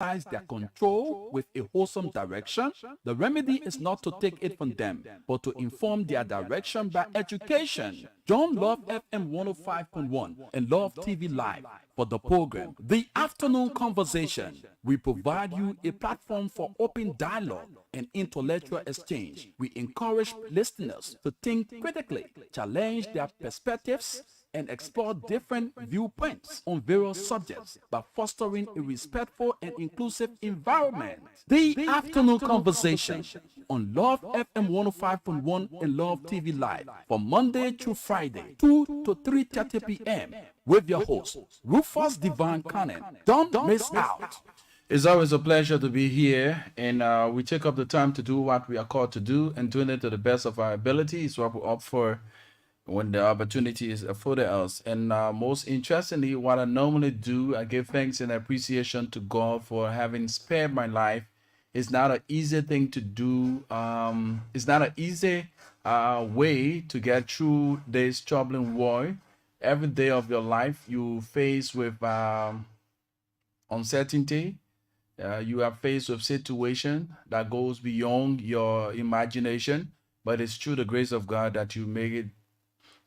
exercise their control with a wholesome direction, the remedy is not to take it from them, but to inform their direction by education. John Love FM 105.1 and Love TV Live for the program, The Afternoon Conversation. We provide you a platform for open dialogue and intellectual exchange. We encourage listeners to think critically, challenge their perspectives, and explore different viewpoints on various subjects by fostering a respectful and inclusive environment. The Afternoon Conversation on Love FM 105.1 and Love TV Live from Monday through Friday, 2 to 3:30 p.m. with your host, Rufus Divine Cannon. Don't miss out. It's always a pleasure to be here, and we take up the time to do what we are called to do, and doing it to the best of our ability is what we're up for when the opportunity is afforded us. And most interestingly, what I normally do, I give thanks and appreciation to God for having spared my life. It's not an easy thing to do. It's not an easy way to get through this troubling war. Every day of your life, you face with uncertainty. You are faced with situation that goes beyond your imagination, but it's through the grace of God that you make it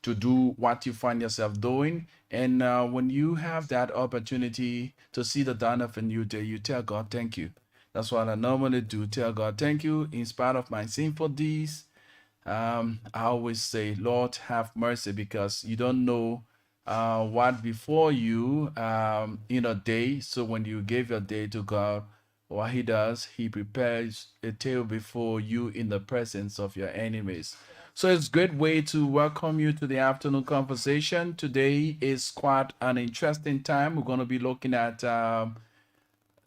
to do what you find yourself doing. And when you have that opportunity to see the dawn of a new day, you tell God, thank you. That's what I normally do. Tell God, thank you. In spite of my sinful deeds, I always say, Lord, have mercy, because you don't know what before you in a day. So when you give your day to God, what he does, he prepares a table before you in the presence of your enemies. So it's a great way to welcome you to the afternoon conversation. Today is quite an interesting time. We're going to be looking at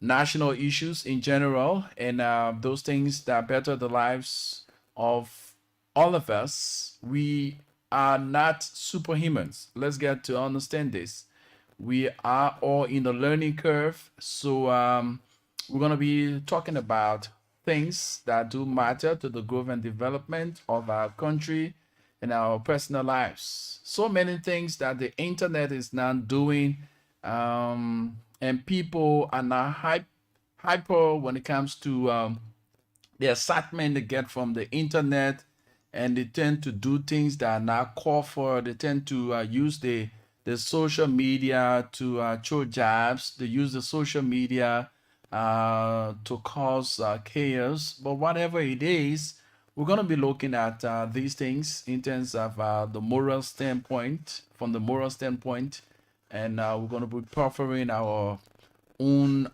national issues in general, and those things that better the lives of all of us. We are not superhumans. Let's get to understand this. We are all in the learning curve. So we're going to be talking about things that do matter to the growth and development of our country and our personal lives. So many things that the internet is now doing, and people are now hyper when it comes to the excitement they get from the internet, and they tend to do things that are not called for. They tend to use the social media to throw jabs. They use the social media to cause chaos. But whatever it is, we're going to be looking at these things in terms of the moral standpoint, from the moral standpoint, and we're going to be proffering our own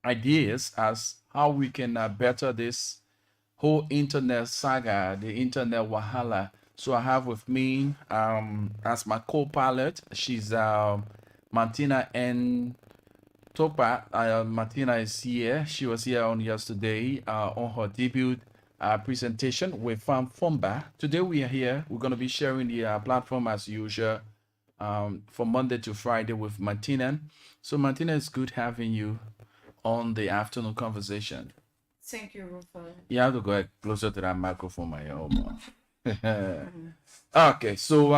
ideas as how we can better this whole internet saga, the internet wahala. So I have with me as my co-pilot, she's Martina N. Topa. Martina is here. She was here on yesterday on her debut presentation with Farm Fomba. Today we are here. We're going to be sharing the platform as usual from Monday to Friday with Martina. So Martina, it's good having you on the afternoon conversation. Thank you, Rufus. You have to go closer to that microphone, my own. Okay, so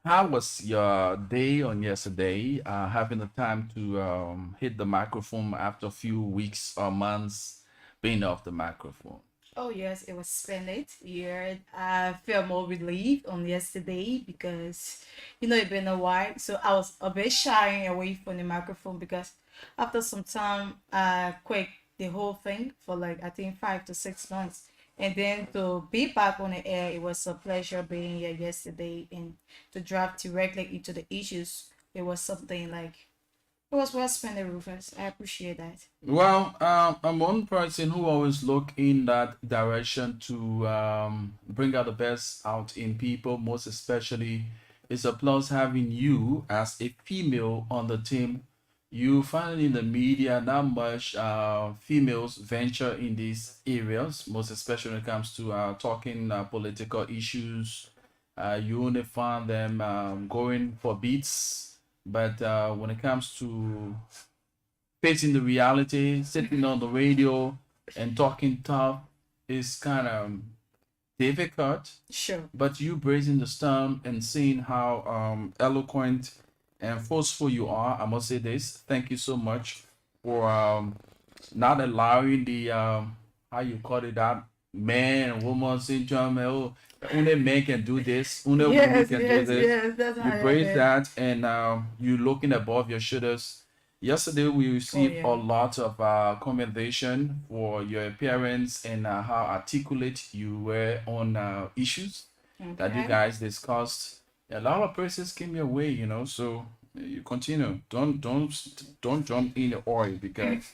how was your day on yesterday? Having the time to hit the microphone after a few weeks or months being off the microphone. Oh yes, it was splendid. Yeah, I felt more relieved on yesterday because it's been a while. So I was a bit shying away from the microphone because after some time I quit the whole thing for like I think 5 to 6 months. And then to be back on the air, it was a pleasure being here yesterday and to drive directly into the issues. It was something like it was well spent, Rufus. I appreciate that. Well, I'm one person who always look in that direction to bring out the best out in people. Most especially, it's a plus having you as a female on the team. You find in the media not much females venture in these areas, most especially when it comes to talking political issues. You only find them going for beats, but when it comes to facing the reality, sitting on the radio and talking tough is kind of difficult. Sure. But you brazing the storm and seeing how eloquent and forceful you are, I must say this. Thank you so much for not allowing the how you call it, that man and woman syndrome. Oh, only men can do this, only women Yes, can do yes, this. yes. That's You how I brace bet. that, and you looking above your shoulders. Yesterday we Oh received a yeah. lot of commendation for your appearance and how articulate you were on issues that you Okay. guys discussed. A lot of praises came your way, so you continue. Don't jump in the oil, because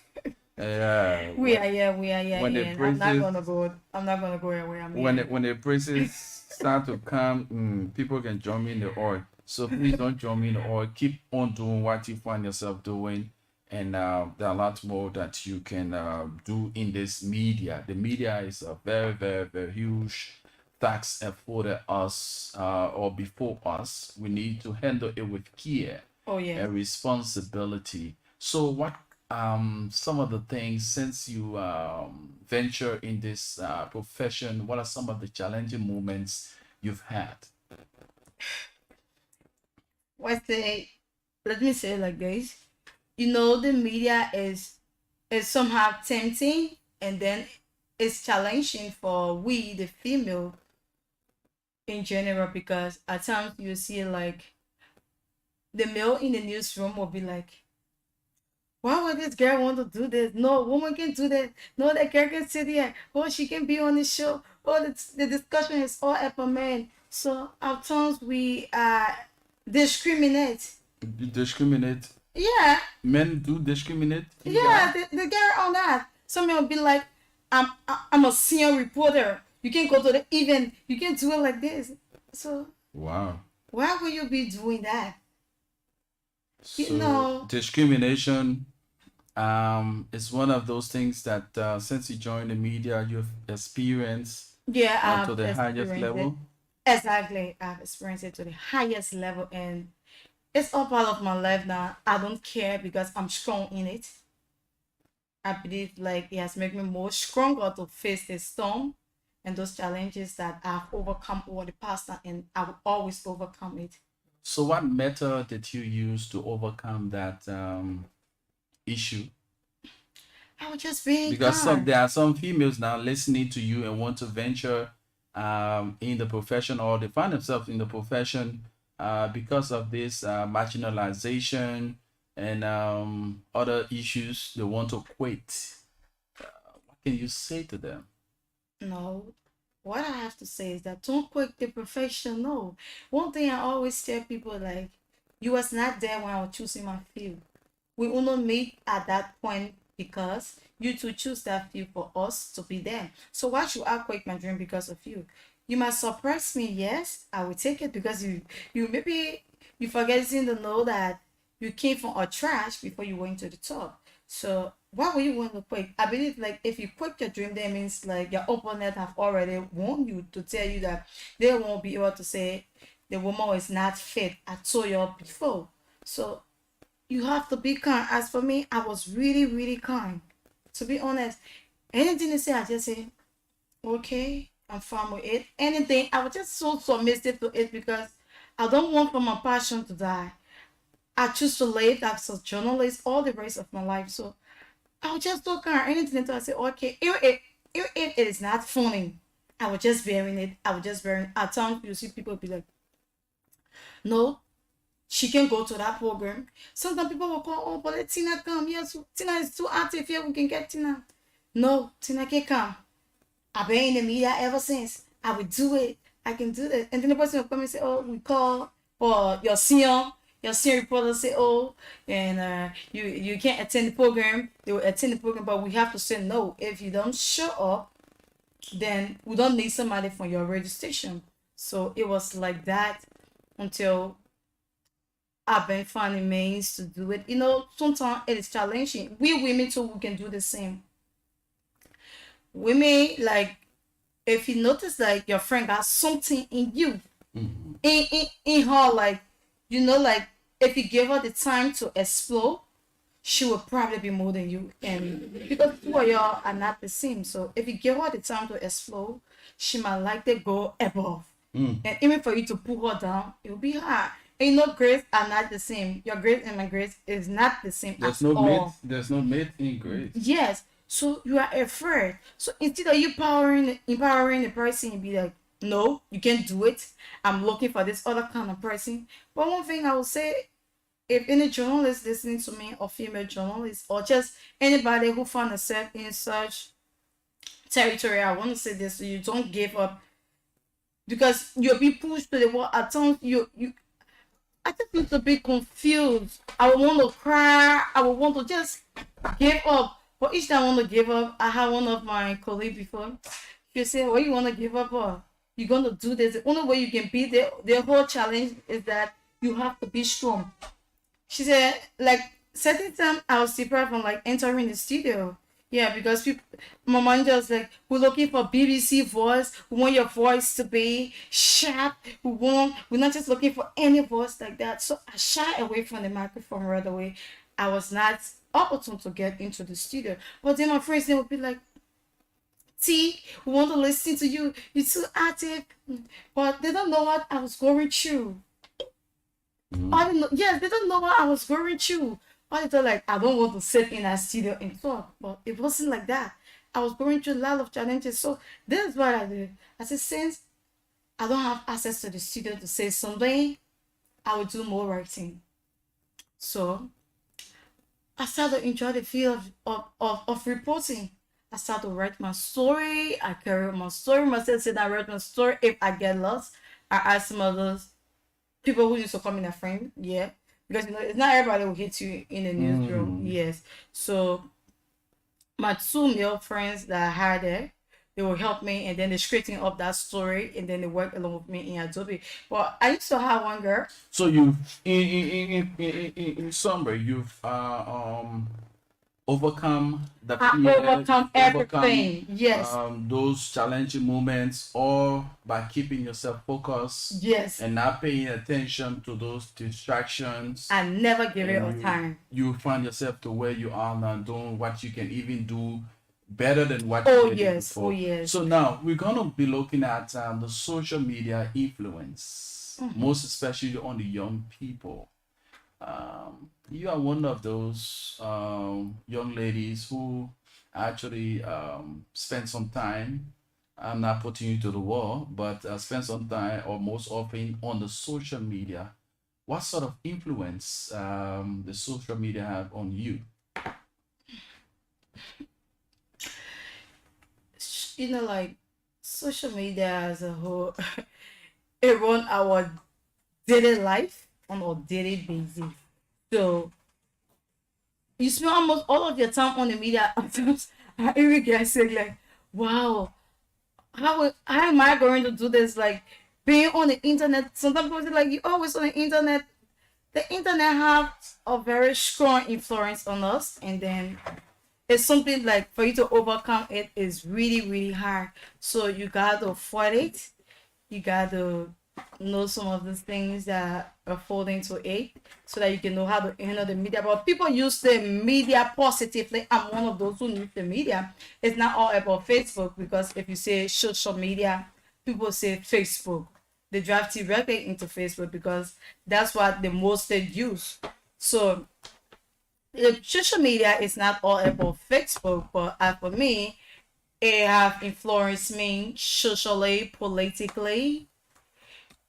uh, We when are here. We are here, when the and I'm not praises gonna go. I'm not gonna go away. I'm when here. when the praises start to come, people can jump in the oil. So please don't jump in the oil. Keep on doing what you find yourself doing, and there are a lot more that you can do in this media. The media is a very, very, very huge tax afforded us or before us. We need to handle it with care Oh yes. and responsibility. So what some of the things, since you venture in this profession, what are some of the challenging moments you've had? What say? Let me say it like this. You know, the media is somehow tempting, and then it's challenging for we, the female, in general, because at times you see like the male in the newsroom will be like, why would this girl want to do this? No woman can do that. No, that girl can sit here. Oh, she can be on the show. Oh, the discussion is all about men. So at times we discriminate. You discriminate. Yeah, Men do discriminate you yeah, guys. the girl on that. Some will be like, I'm a senior reporter. You can go to the event. You can do it like this. So Wow. why would you be doing that? You So know, discrimination is one of those things that since you joined the media, you've experienced yeah, to I've the highest experienced it. level. Exactly, I've experienced it to the highest level, and it's all part of my life now. I don't care because I'm strong in it. I believe like it has made me more stronger to face the storm and those challenges that I've overcome over the past, and I will always overcome it. So what method did you use to overcome that issue? I was just being Because calm. there are some females now listening to you and want to venture in the profession, or they find themselves in the profession because of this marginalization and other issues. They want to quit. What can you say to them? No, what I have to say is that don't quit the profession. No, one thing I always tell people like, you was not there when I was choosing my field. We only meet at that point because you to choose that field for us to be there. So why should I quit my dream because of you? You might surprise me, yes, I will take it because you maybe you forgetting to know that you came from a trash before you went to the top. So why would you want to quit? I believe like if you quit your dream, that means like your opponent have already warned you to tell you that they won't be able to say the woman is not fit. I told you before. So you have to be kind. As for me, I was really, really kind. To be honest, anything they say, I just say, okay, I'm fine with it. Anything, I was just so submissive to it because I don't want for my passion to die. I choose to live as a journalist all the rest of my life. So I was just so kind. Anything until I say, okay, even if it is not funny, I was just bearing it. I was just bearing it. At times, you see people be like, no, she can go to that program. Sometimes people will call, oh, but let Tina come. Yes, Tina is too active here. We can get Tina. No, Tina can't come. I've been in the media ever since. I would do it. I can do it. And then the person will come and say, oh, we call for your senior reporter say, oh, and you can't attend the program. They will attend the program, but we have to say no. If you don't show up, then we don't need somebody for your registration. So it was like that until I've been finding means to do it. You know, sometimes it is challenging. We women too, we can do the same. Women, like, if you notice, like, your friend got something in you, Mhm. in her, like, like, if you give her the time to explore, she will probably be more than you. And because two of y'all are not the same. So if you give her the time to explore, she might likely go above. Mm. And even for you to pull her down, it will be hard. And you know, grades are not the same. Your grades and my grades is not the same at all. There's no mate in grades. Yes. So you are afraid. So instead of you empowering the person, you be like, no, you can't do it. I'm looking for this other kind of person. But one thing I will say, if any journalist listening to me, or female journalist, or just anybody who found themselves in such territory, I want to say this: so you don't give up, because you'll be pushed to the wall. At times, I just need to be confused. I would want to cry. I would want to just give up. But each time I want to give up, I had one of my colleagues before. She said, "What you want to give up on? You're gonna do this. The only way you can beat the whole challenge is that you have to be strong." She said, like, certain time I was deprived from like entering the studio. Yeah, because people, my manager was like, we're looking for BBC voice. We want your voice to be sharp. We're not just looking for any voice like that. So I shy away from the microphone right away. I was not opportune to get into the studio. But then my friends, they would be like, T, we want to listen to you. You're too active. But they don't know what I was going through. I don't know. Yes, they don't know what I was going through. I thought like I don't want to sit in a studio and talk, but it wasn't like that. I was going through a lot of challenges. So this is what I did. I said, since I don't have access to the studio to say something, I will do more writing. So I started to enjoy the field of reporting. I started to write my story. I carry my story. Myself said I write my story. If I get lost, I ask some of those people who used to come in a frame, yeah, because you know it's not everybody will hit you in the newsroom. Yes, so my two male friends that I had there, they will help me, and then they straighten up that story, and then they work along with me in Adobe. But I used to have one girl. So you, in summary, you've overcome the I fear, overcome everything. Yes, those challenging moments, all by keeping yourself focused yes. and not paying attention to those distractions. I never give it a And time. you find yourself to where you are now, doing what you can even do better than what Oh you did yes, before. oh yes. So now we're gonna be looking at the social media influence, most especially on the young people. You are one of those young ladies who actually spend some time. I'm not putting you to the wall, but spend some time or most often on the social media. What sort of influence the social media have on you? You know, like social media as a whole, it run our daily life on a daily basis. So you spend almost all of your time on the media. Sometimes I even get sick, like, wow, how am I going to do this? Like being on the internet. Sometimes people say, like, you always on the internet. The internet have a very strong influence on us, and then it's something like for you to overcome it is really, really hard. So you gotta fight it. You gotta know some of the things that are falling to it so that you can know how to handle the media. But people use the media positively. I'm one of those who use the media. It's not all about Facebook, because if you say social media, people say Facebook. They drive directly into Facebook because that's what the most they use. So the social media is not all about Facebook, but for me, it have influenced me socially, politically,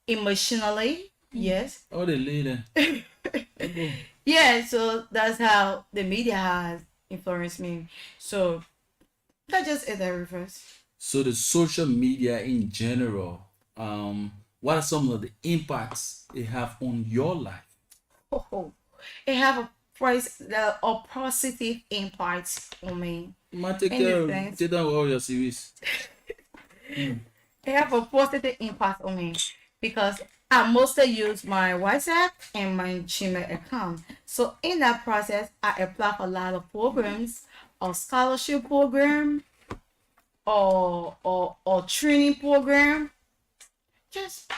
emotionally. Yes. Oh, the leader. Yeah, so that's how the media has influenced me. So that just is that reverse. So the social media in general, what are some of the impacts it have on your life? Oh, it have a price a positive impact on me. Ma take In care the of sense, take down all your series. it have a positive impact on me because I mostly use my WhatsApp and my Gmail account. So in that process, I apply for a lot of programs, or scholarship program, or training program. Just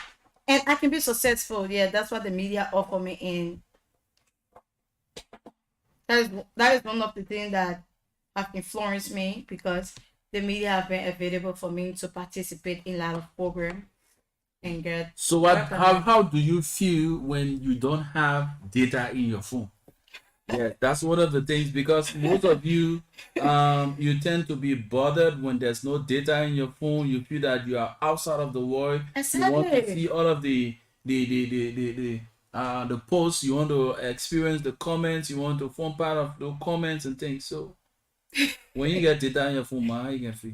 and I can be successful. Yeah, that's what the media offer me, and that is one of the things that have influenced me, because the media have been available for me to participate in a lot of programs. and get So what? How reconnect. how do you feel when you don't have data in your phone? Yeah, that's one of the things because most of you, you tend to be bothered when there's no data in your phone. You feel that you are outside of the world. You want to Exactly. see all of the posts. You want to experience the comments. You want to form part of the comments and things. So when you get data in your phone, man, how you can feel?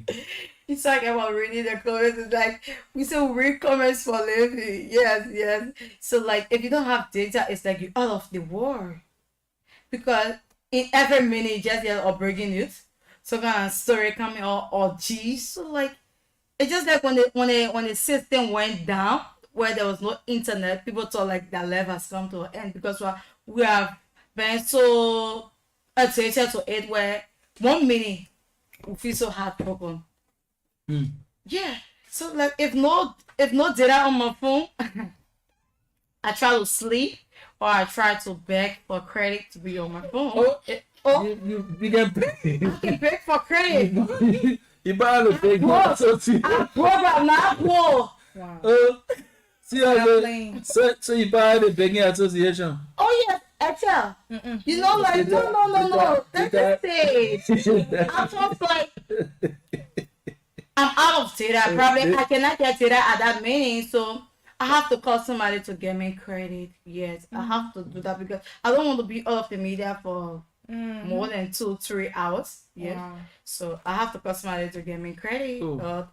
It's like about reading the comments. It's like we still read comments for living. Yes, yes. So like if you don't have data, it's like you're out of the world. Because in every minute you just get a breaking news. Some kind of story coming or geez. So like it's just like when the system went down where there was no internet, people thought like their life has come to an end because we have been so attention to it where 1 minute we feel so heartbroken. Hmm. Yeah. So like if no data on my phone, I try to sleep or I try to beg for credit to be on my phone. Oh, Oh, you get paid. I can beg for credit. You buy the big Bro, one, so see. I'm broke, I'm not poor. Wow. See how so you buy the begging association. Oh yes, Excel. You know, like no. That's the stage. I'm just like I'm out of data. Probably I cannot get data at that minute, so I have to call somebody to get me credit. Yes, I have to do that because I don't want to be off the media for more than 2-3 hours. Yeah. Wow. So I have to call somebody to get me credit. Oh.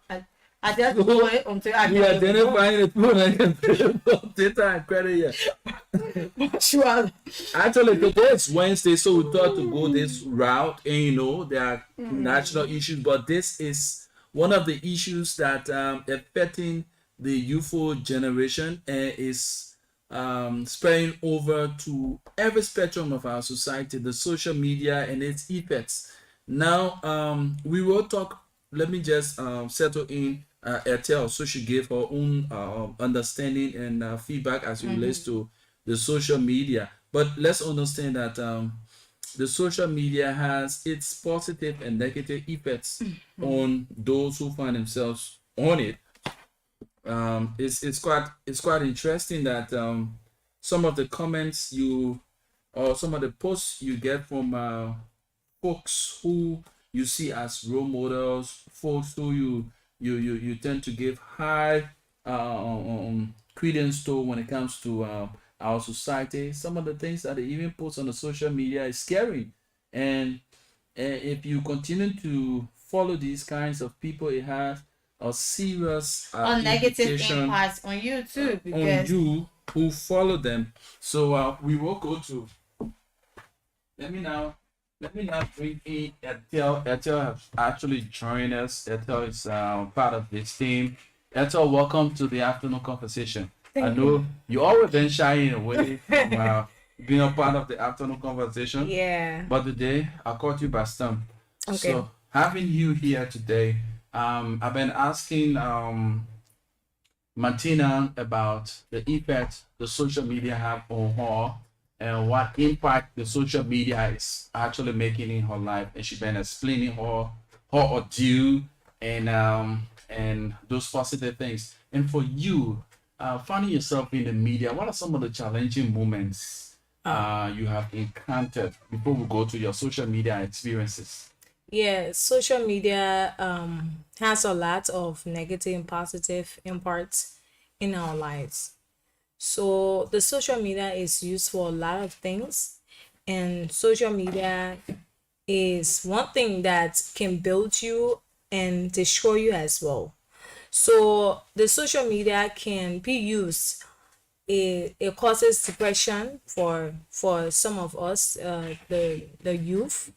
I just do it until I You get identifying the phone and can pay for data and credit here. Sure. Actually, today is Wednesday, so we thought to go this route. And there are national issues, but this is one of the issues that affecting the youthful generation and is spreading over to every spectrum of our society, the social media and its effects. Now, we will talk. Let me just settle in Airtel, so she gave her own understanding and feedback as it relates to the social media. But let's understand that the social media has its positive and negative effects on those who find themselves on it. It's quite interesting that some of the comments you or some of the posts you get from folks who you see as role models, folks who you tend to give high credence to when it comes to our society. Some of the things that they even post on the social media is scary, and if you continue to follow these kinds of people, it has a serious A negative implication impact on you too on because you who follow them. So we will go to. Let me now. Let me now bring in Ethel. Ethel has actually joined us. Ethel is part of this team. Ethel, welcome to the afternoon conversation. I know you always been shying away from being a part of the afternoon conversation. Yeah. But today I caught you by storm. Okay. So having you here today, I've been asking Martina about the effect the social media have on her and what impact the social media is actually making in her life, and she's been explaining her ordeal and those positive things. And for you, finding yourself in the media, what are some of the challenging moments you have encountered before we go to your social media experiences? Yeah, social media has a lot of negative and positive impacts in our lives. So the social media is used for a lot of things, and social media is one thing that can build you and destroy you as well. So the social media can be used. It causes depression for some of us, the youth.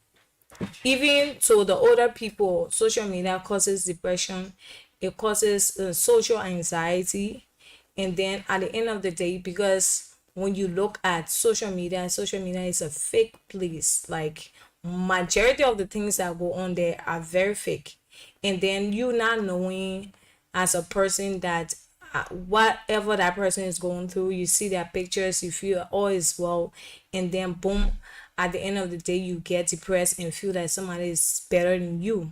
Even to the older people, social media causes depression. It causes social anxiety, and then at the end of the day, because when you look at social media is a fake place. Like majority of the things that go on there are very fake, and then you not knowing as a person that whatever that person is going through, you see their pictures, you feel all is well, and then boom, at the end of the day you get depressed and feel that somebody is better than you.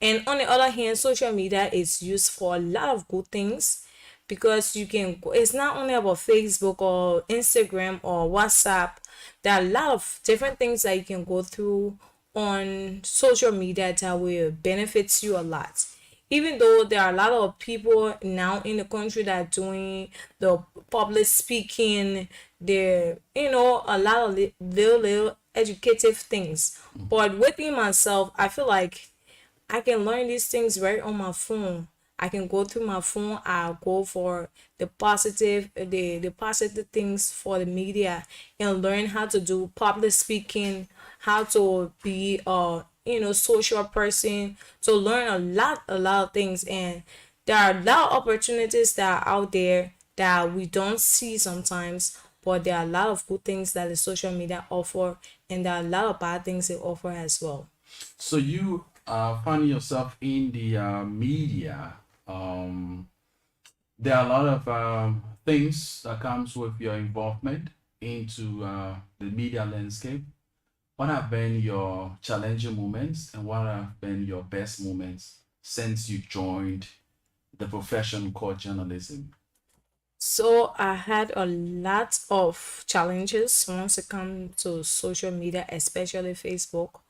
And on the other hand, social media is used for a lot of good things, because you can it's not only about Facebook or Instagram or WhatsApp. There are a lot of different things that you can go through on social media that will benefit you a lot. Even though there are a lot of people now in the country that are doing the public speaking, there a lot of little educative things. But with me myself, I feel like I can learn these things right on my phone. I can go through my phone. I'll go for the positive things for the media and learn how to do public speaking, how to be social person, to learn a lot of things. And there are a lot of opportunities that are out there that we don't see sometimes, but there are a lot of good things that the social media offer, and there are a lot of bad things they offer as well. So you find yourself in the media. Um, there are a lot of things that comes with your involvement into the media landscape. What have been your challenging moments, and what have been your best moments since you joined the profession called journalism? So I had a lot of challenges once it comes to social media, especially Facebook.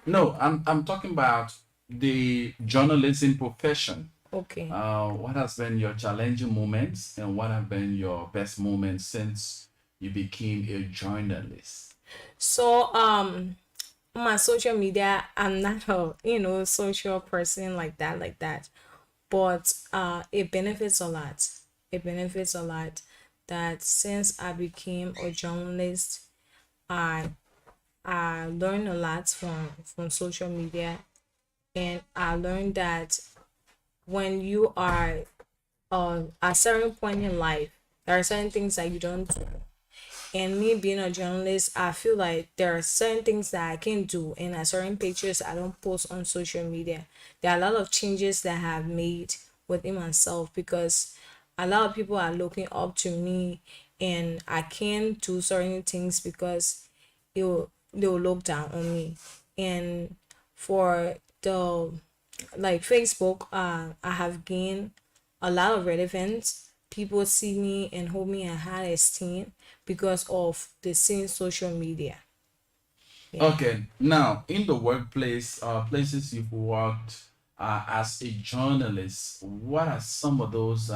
No, I'm talking about the journalism profession. Okay. What has been your challenging moments, and what have been your best moments since you became a journalist? So my social media, I'm not a social person like that, but it benefits a lot. It benefits a lot that since I became a journalist, I I learned a lot from social media, and I learned that when you are at a certain point in life, there are certain things that you don't do. And me being a journalist, I feel like there are certain things that I can do, and at certain pictures I don't post on social media. There are a lot of changes that I have made within myself because a lot of people are looking up to me, and I can't do certain things because they'll look down on me. And for the like Facebook, I have gained a lot of relevance. People see me and hold me in high esteem because of the same social media. Yeah. Okay, now in the workplace, places you've worked as a journalist, what are some of those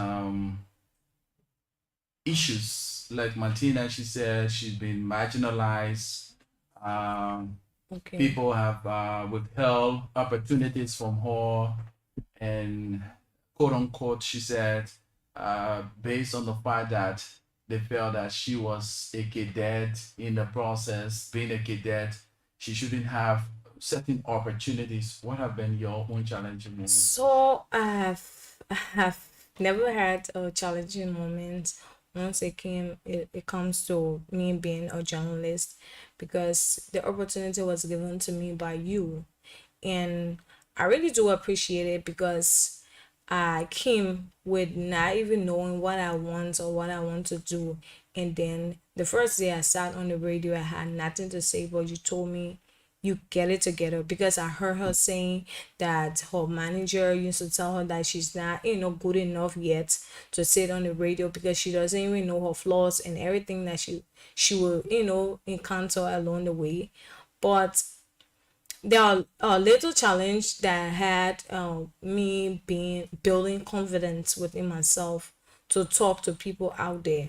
issues? Like Martina, she said she's been marginalized. Um, Okay. People have withheld opportunities from her, and quote unquote, she said, based on the fact that they felt that she was a cadet in the process, being a cadet, she shouldn't have certain opportunities. What have been your own challenging moments? So I have never had a challenging moment once it comes to me being a journalist, because the opportunity was given to me by you, and I really do appreciate it because I came with not even knowing what I want or what I want to do. And then the first day I sat on the radio, I had nothing to say, but you told me you get it together, because I heard her saying that her manager used to tell her that she's not, good enough yet to sit on the radio because she doesn't even know her flaws and everything that she will, encounter along the way. But there are a little challenge that had me being building confidence within myself to talk to people out there.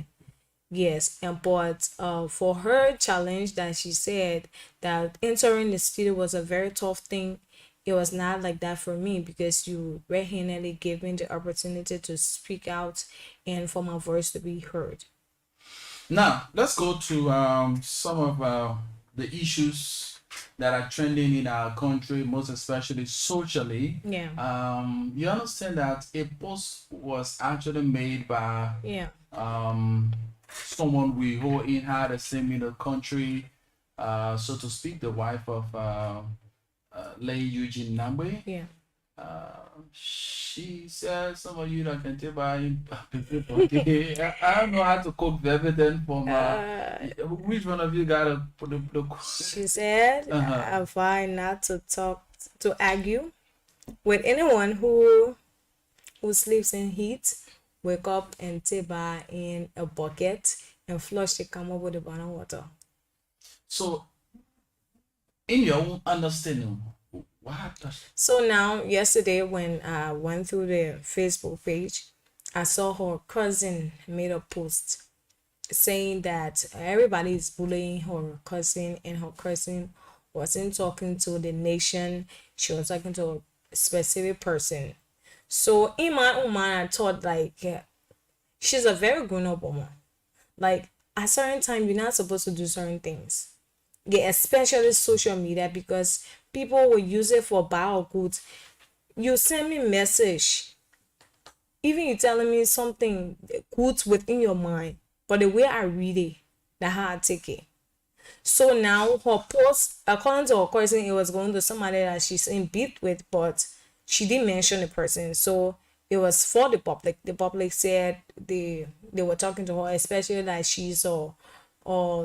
Yes, and but for her challenge that she said that entering the studio was a very tough thing, it was not like that for me because you red-handedly gave me the opportunity to speak out and for my voice to be heard. Now, let's go to some of the issues that are trending in our country, most especially socially. Yeah, You understand that a post was actually made by yeah, someone we who in had the same in the country, so to speak, the wife of Lay Eugene Nambwe. yeah. She said some of you that can tell by okay. I don't know how to cook the evidence from which one of you got to put the She said, uh-huh. I'm fine not to talk to argue with anyone who sleeps in heat. wake up and take bath in a bucket and flush the camera with the boiling water. So, in your own understanding, what does So now, yesterday when I went through the Facebook page, I saw her cousin made a post saying that everybody is bullying her cousin, and her cousin wasn't talking to the nation, she was talking to a specific person. So in my own mind, I thought like she's a very grown up woman. Like at certain time, you're not supposed to do certain things. Yeah, especially social media, because people will use it for bad or good. You send me message, even you telling me something good within your mind, but the way I read it, that's how I take it. So now her post, according to her cousin, it was going to somebody that she's in beef with, but she didn't mention the person. So it was for the public. The public said they were talking to her, especially like she's a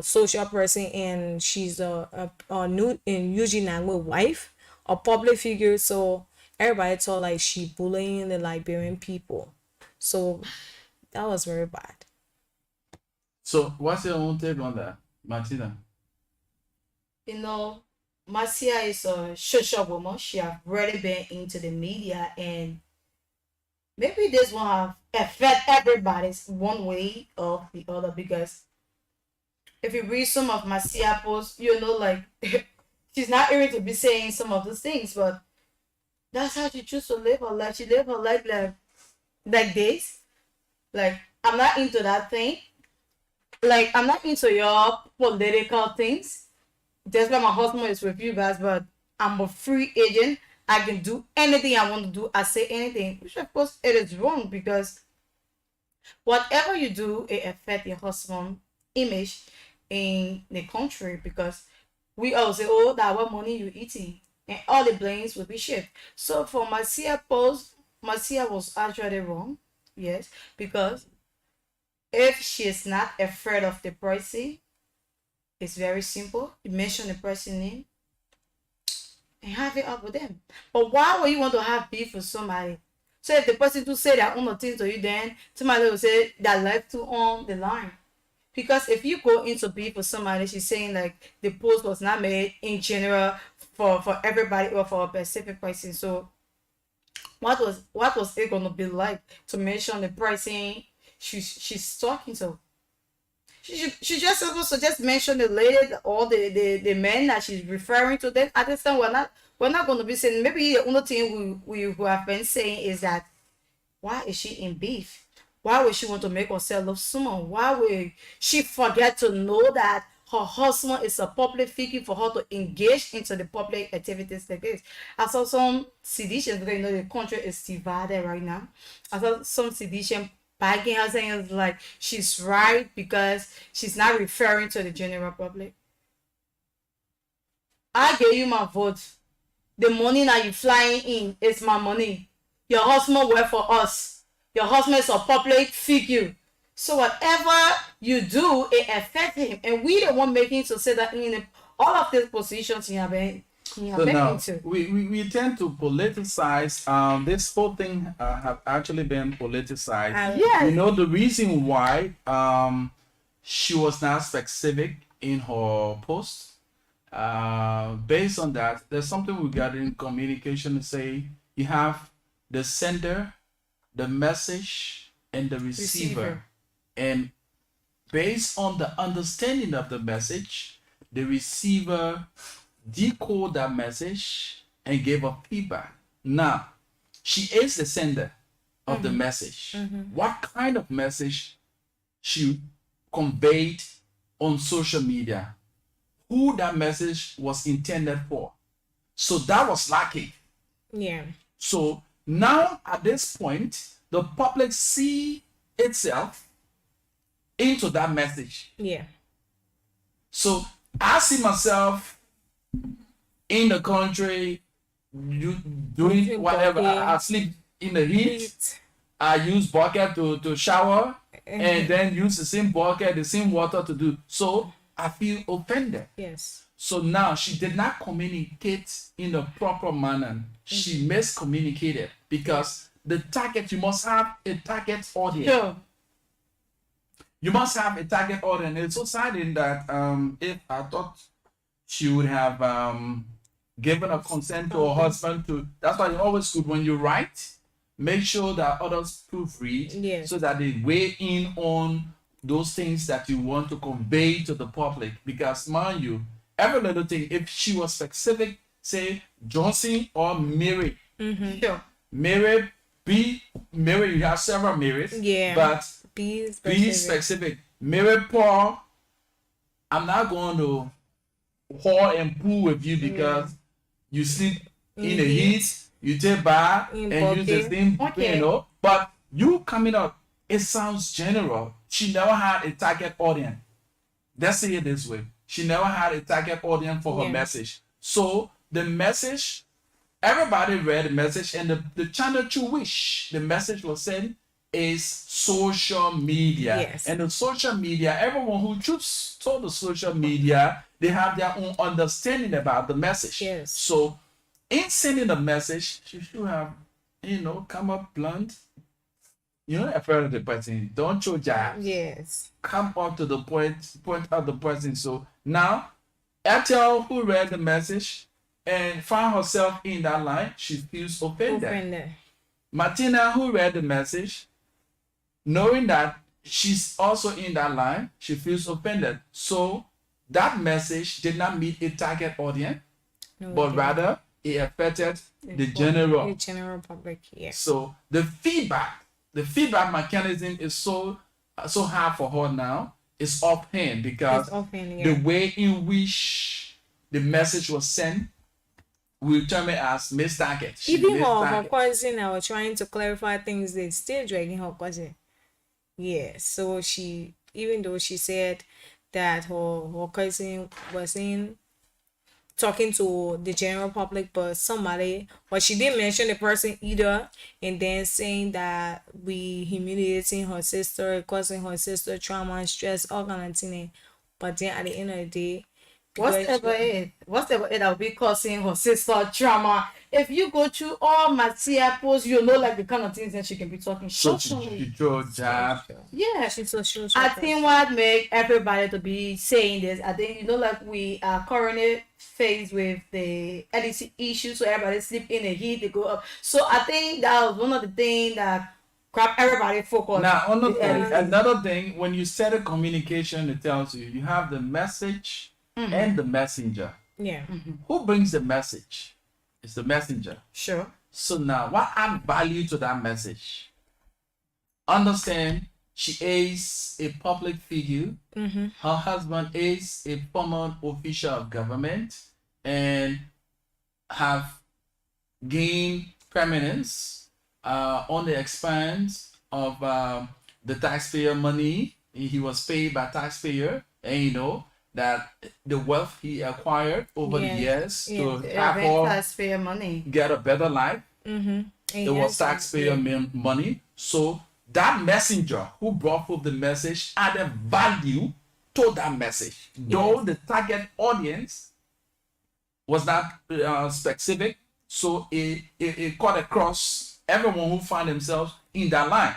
social person and she's a new in Eugene Nangwe wife, a public figure. So everybody thought like she bullying the Liberian people. So that was very bad. so? What's your own take on that, Martina? You know, Marcia is a social woman. She have already been into the media, and maybe this will have affect everybody's one way or the other, because if you read some of Marcia posts, you know, like she's not even to be saying some of those things, but that's how she choose to live her life. She live her life like this. Like, I'm not into that thing. Like, I'm not into your political things. That's why my husband is with you guys, but I'm a free agent. I can do anything I want to do. I say anything, which of course it is wrong, because whatever you do, it affects your husband image in the country, because we all say, oh, that what money you eating, and all the blames will be shift. So for Marcia post, Marcia was actually wrong, yes, because if she is not afraid of the pricing, it's very simple. You mention the person name and have it up with them. But why would you want to have beef with somebody? So if the person to say that own thing to you, then somebody will say that left to on the line. Because if you go into beef with somebody, she's saying like the post was not made in general for everybody or for a specific person. So what was it gonna be like to mention the pricing she's talking to? She just supposed to just mention the lady or the men that she's referring to. Then at this time we're not going to be saying, maybe the only thing we have been saying is that why is she in beef? Why would she want to make herself look small? Why would she forget to know that her husband is a public figure for her to engage into the public activities like this? I saw some sedition, because you know the country is divided right now. I saw some sedition bagging her saying like she's right because she's not referring to the general public. I gave you my vote. The money that you flying in is my money. Your husband work for us. Your husband is a public figure. So whatever you do, it affects him. And we the one making to say that in all of these positions you have been So now into. we tend to politicize. This whole thing have actually been politicized. Yes. You know the reason why she was not specific in her post. Based on that, there's something we got in communication to say you have the sender, the message, and the receiver. And based on the understanding of the message, the receiver decode that message and give a feedback. Now, she is the sender of the message. What kind of message she conveyed on social media? Who that message was intended for? So that was lacking. Yeah. So now at this point, the public see itself into that message. Yeah. So I see myself in the country, you doing whatever. I sleep in the heat. I use bucket to shower, and then use the same bucket, the same water to do. So I feel offended. Yes. So now she did not communicate in a proper manner. She miscommunicated because the target, you must have a target audience. Sure. You must have a target audience. It's so sad in that if I thought she would have given a consent to her husband to, that's why it's always good when you write, make sure that others proofread Yes. so that they weigh in on those things that you want to convey to the public. Because mind you, every little thing, if she was specific, say Johnson or Mary, Sure. Mary, Mary, you have several Marys, Yeah. but Be be specific. specific. Mary Paul, I'm not going to haul and pull with you because you sleep in the heat, you take bath, In and use the bucket. same, Okay. you know. But you coming up, it sounds general. She never had a target audience. Let's say it this way. She never had a target audience for her Yeah. message. So the message, everybody read the message, and the channel to which the message was sent is social media. Yes. And the social media, everyone who chooses to the social media, they have their own understanding about the message. Yes. So in sending the message, she should have, come up blunt. I've heard of the person. Don't show jabs. Yes. Come up to the point out the person. So now, Ethel, who read the message and found herself in that line, she feels offended. Offender. Martina, who read the message, knowing that she's also in that line, she feels offended. So that message did not meet a target audience, No, but it rather it affected the didn't. general. The general public. Yes. So the feedback mechanism is so hard for her now. It's offhand because It's offhand, the yeah. way in which the message was sent will term it as missed target. She Even missed her target. cousin, I was trying to clarify things, they still dragging her cousin. Yeah, so she, even though she said that her cousin wasn't talking to the general public, but she didn't mention the person either, and then saying that we humiliating her sister, causing her sister trauma and stress, all kind of thing. But then at the end of the day, Whatever it that will be causing her sister trauma. If you go through all Matia posts, you know like the kind of things that she can be talking So socially. she throw jab. Yeah. she's so sure. I think what make everybody to be saying this, I think like we are currently faced with the LEC issue, so everybody sleep in the heat, they go up. So I think that was one of the things that grab everybody focus. Now, Yeah. another thing, when you set a communication, it tells you have the message and the messenger. Yeah. Who brings the message? It's the messenger. Sure. So now, what add value to that message? Understand, she is a public figure. Her husband is a former official of government and have gained prominence on the expense of the taxpayer money. He was paid by taxpayer, and that the wealth he acquired over the Yes. years to Yeah, have her taxpayer money. get a better life. It was taxpayer money. So that messenger who brought forth the message added value to that message. Though the target audience was not specific, so it cut across everyone who found themselves in that line.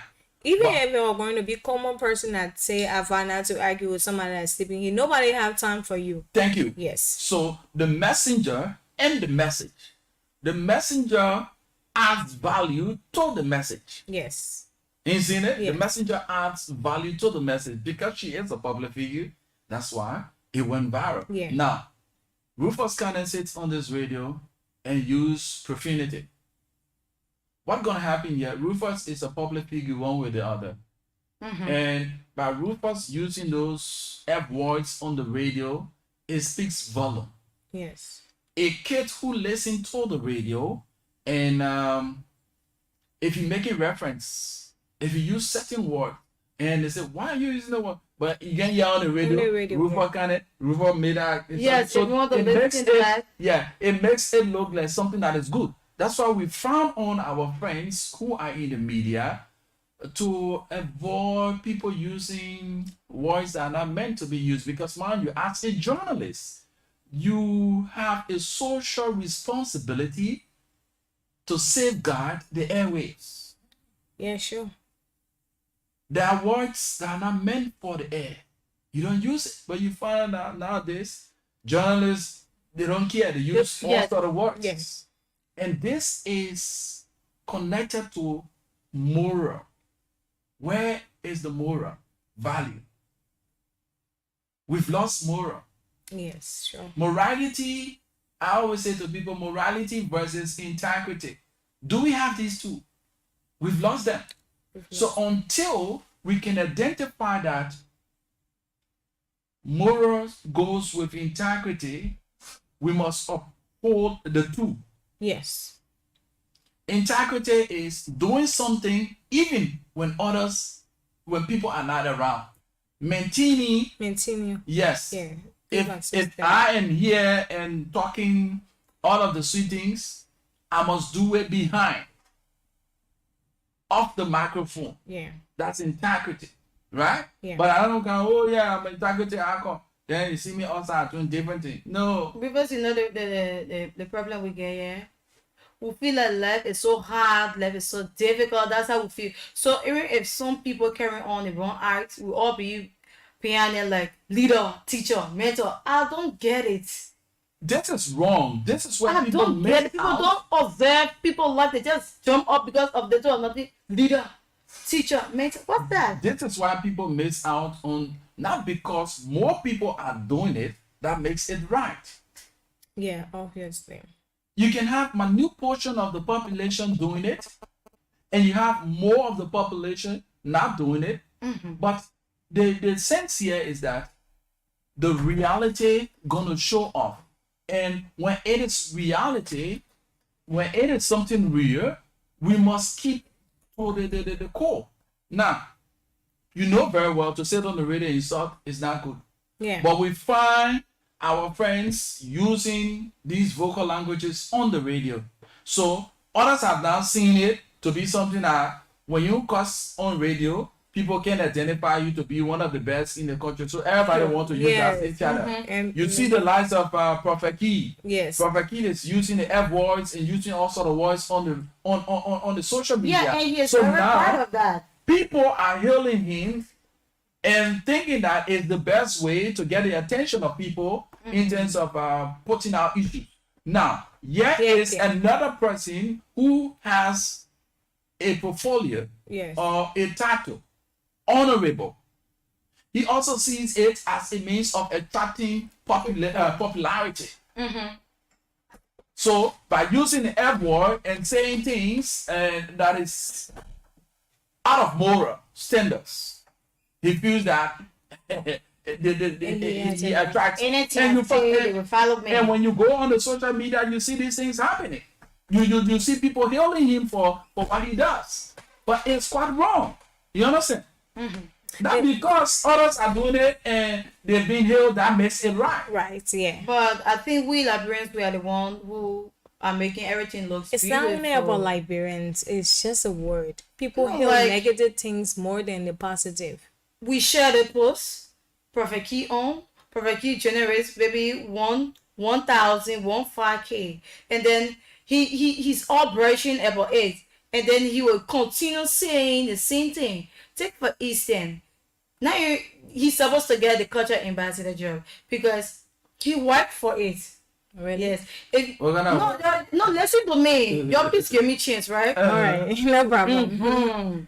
Even if you're going to be common person that say I find out to argue with somebody that's sleeping here, nobody have time for you. Thank you. Yes. So the messenger and the message. The messenger adds value to the message. Yes. You seen it? Yeah. The messenger adds value to the message because she is a public figure. That's why it went viral. Yeah. Now, Rufus Cannon sits on this radio and use profanity. What's gonna happen here? Rufus is a public figure one way or the other. And by Rufus using those F words on the radio, it speaks volume. Yes. A kid who listens to the radio and if you make a reference, if you use certain word and they say, why are you using the word? But you can hear on the radio, On the radio, Rufus made that. Yes, if you want to it listen makes to it, that. yeah, it makes it look like something that is good. That's why we frown on our friends who are in the media to avoid people using words that are not meant to be used. Because, mind you, as a journalist, you have a social responsibility to safeguard the airwaves. Yeah, sure. There are words that are not meant for the air. You don't use it, but you find out nowadays journalists they don't care. They use all Yes. sort of words. Yes. And this is connected to moral. Where is the moral value? We've lost moral. Yes, sure. Morality, I always say to people, morality versus integrity. Do we have these two? We've lost them. So until we can identify that morals goes with integrity, we must uphold the two. Yes. Integrity is doing something even when people are not around. Maintaining, Continue. yes. Yeah. If I am here and talking all of the sweet things, I must do it behind, off the microphone. Yeah. That's integrity, right? Yeah. But I don't go, oh yeah, I'm integrity. I come. Then you see me outside doing different things. No, Because you know the problem we get here. We feel like life is so hard, life is so difficult. That's how we feel. So even if some people carry on the wrong act, we all be behind like leader, teacher, mentor. I don't get it. this is wrong. This is where I people don't miss get it. People out. don't observe people like they just jump up because of the door, nothing. Leader, teacher, mentor. What's that? This is why people miss out on, not because more people are doing it, that makes it right. Yeah, obviously. You can have a new portion of the population doing it, and you have more of the population not doing it. But the sense here is that the reality gonna show off. And when it is reality, when it is something real, we must keep to the core. Now, you know very well to sit on the radio and insult is not good. Yeah. But we find our friends using these vocal languages on the radio. So others have now seen it to be something that when you cuss on radio, people can identify you to be one of the best in the country. So everybody wants to use Yes. that each other. And You see the likes of Prophet Key. yes. Prophet Key is using the F words and using all sort of words on the social media. Yeah, and he is so very proud now of that. people are hailing him and thinking that is the best way to get the attention of people in terms of putting out issues. Now, here is another person who has a portfolio Yes. or a title, honorable. He also sees it as a means of attracting popularity. So by using the F word and saying things that is out of moral standards, he feels that he attracts. Anything And I say, they will follow me. and when you go on the social media, you see these things happening. You see people hailing him for what he does, but it's quite wrong. You understand? Not because others are doing it and they've been hailed, that makes it right. Right. Yeah. But I think we Liberians, we are the one who are making everything look It's not only about Liberians. It's just a word. People No, hear like- negative things more than the positive. We share the post. Prophet Key on. Prophet Key generates maybe 1,000, 15K, and then he's all brushing about it, and then he will continue saying the same thing. Take for Eastern. Now he's supposed to get the culture ambassador job because he worked for it. Really? Yes. If, We're gonna- no, listen to me. Y'all please give me chance, right? All right. No problem.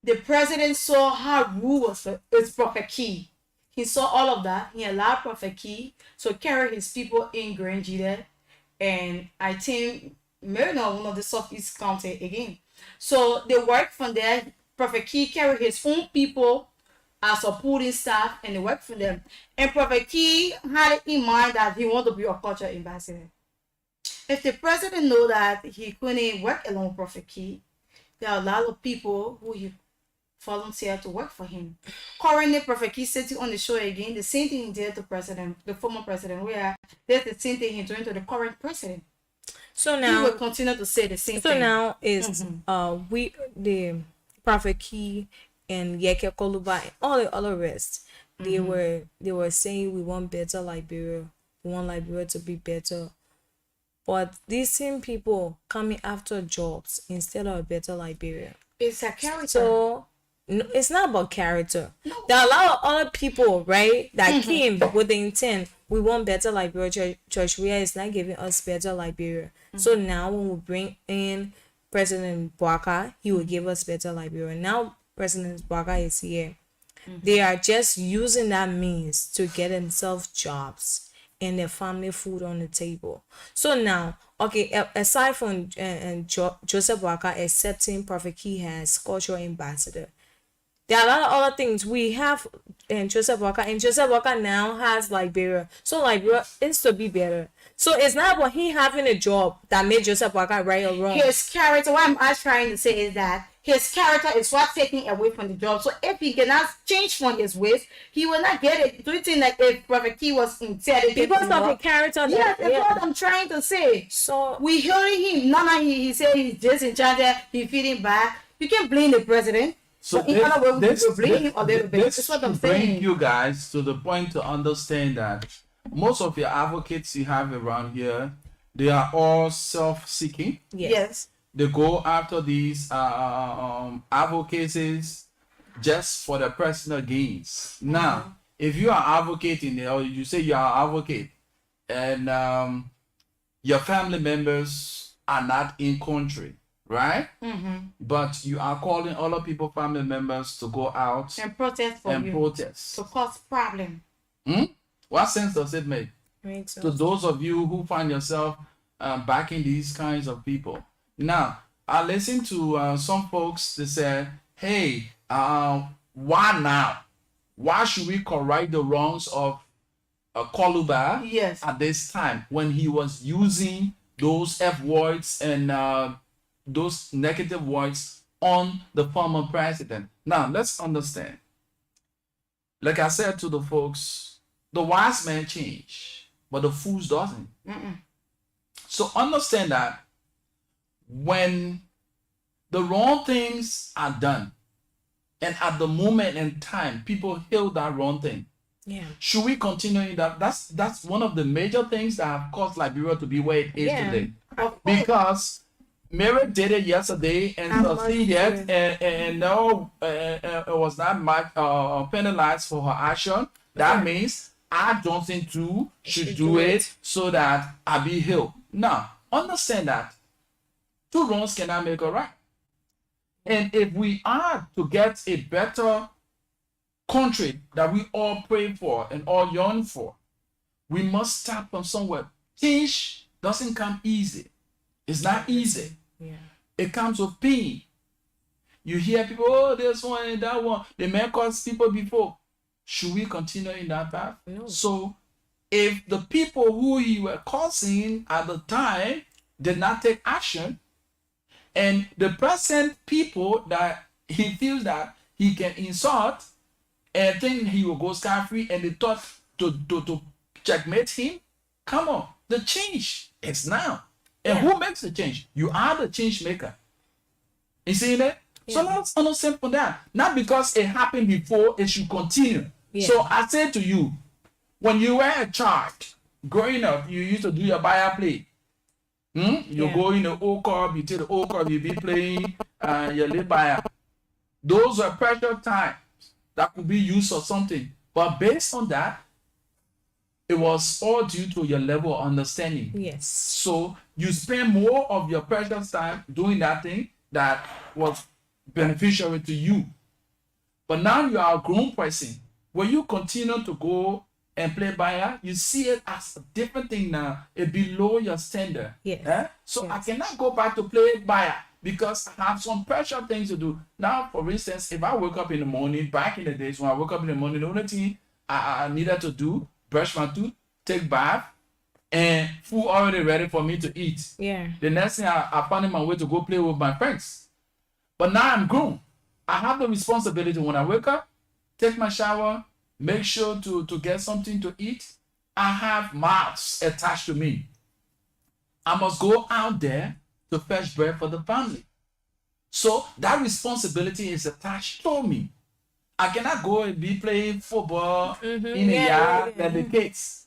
The president saw how rude was it's Prophet Key. He saw all of that. He allowed Prophet Key to carry his people in Grangida, and I think maybe not one of the Southeast County again. So they worked from there. Prophet Key carried his own people as supporting staff, and they worked for them. And Prophet Key had it in mind that he wanted to be a culture ambassador. If the president know that he couldn't work along with Prophet Key, there are a lot of people who he volunteered to work for him. Currently, Prophet Key sitting on the show again, the same thing he did to the former president, where there's the same thing he's doing to the current president. So He now, will continue to say the same so thing. now is we the Prophet Key and Yeke Koluba and all the other rest. They were saying we want better Liberia. We want Liberia to be better. But these same people coming after jobs instead of a better Liberia. It's a character. So no, it's not about character. There are a lot of other people, right, that came with the intent we want better Liberia. Church where is not giving us better Liberia. So now when we bring in President Bwaka, he will give us better Liberia. Now President Bwaka is here. They are just using that means to get themselves jobs and their family food on the table. So now, okay, aside from Joseph Bwaka accepting Prophet Key as cultural ambassador, there are a lot of other things. We have Joseph Walker, and Joseph Walker now has Liberia. So Liberia is to be better. So it's not about he having a job that made Joseph Walker right or wrong. His character, what I'm trying to say is that his character is what taking away from the job. So if he cannot change from his ways, he will not get it. Do you think like if Prophet Key was intelligent? Because of the character. Yes, that's what I'm trying to say. So we hearing him. No, he said he's disenchanted, he's feeding back. You can't blame the president. So in other words, we blame him a little bit. this That's what I'm bring saying. you guys to the point to understand that most of your advocates you have around here, they are all self-seeking. Yes. They go after these advocacies just for their personal gains. Now, if you are advocating, or you say you are an advocate, and your family members are not in country, right? But you are calling other people, family members, to go out And protest for and you. protest. To cause problem. What sense does it make makes to sense. those of you who find yourself backing these kinds of people? Now, I listen to some folks that say, hey, why now? Why should we correct the wrongs of Koluba Yes. at this time when he was using those F words and those negative words on the former president? Now, let's understand. Like I said to the folks, the wise man change, but the fools doesn't. So understand that when the wrong things are done, and at the moment in time, people heal that wrong thing. Yeah. Should we continue in that? That's one of the major things that have caused Liberia to be where it is Yeah. today. Of course. Because Mary did it yesterday and How succeeded, much and no, it was not much penalized for her action. That means I don't think too should do it so that I be healed. Now, understand that two wrongs cannot make a right. And if we are to get a better country that we all pray for and all yearn for, we must start from somewhere. Change doesn't come easy. It's not easy. Yeah. It comes with pain. You hear people, oh, this one and that one. They may cause people before. Should we continue in that path? No. So, if the people who he were causing at the time did not take action, and the present people that he feels that he can insult and think he will go scot-free, and they thought to checkmate him, come on, the change is now. And who makes the change? You are the change maker. You see that? So let's understand for that. Not because it happened before, it should continue. Yeah. So I say to you, when you were a child, growing up, you used to do your buyer play. You go in the old club, you take the old club, you be playing your little buyer. Those are pressure times that could be used for something. But based on that, it was all due to your level of understanding. Yes. So you spend more of your precious time doing that thing that was beneficial to you. But now you are a grown person. When you continue to go and play buyer, you see it as a different thing now. It's below your standard. Yes. So I Yes. cannot go back to play buyer because I have some pressure things to do. Now, for instance, if I wake up in the morning, back in the days when I woke up in the morning, the only thing I needed to do, brush my tooth, take bath, and food already ready for me to eat. Yeah. The next thing I found my way to go play with my friends. But now I'm grown. I have the responsibility when I wake up, take my shower, make sure to get something to eat. I have mouths attached to me. I must go out there to fetch bread for the family. So that responsibility is attached to me. I cannot go and be playing football in the yard and the kids.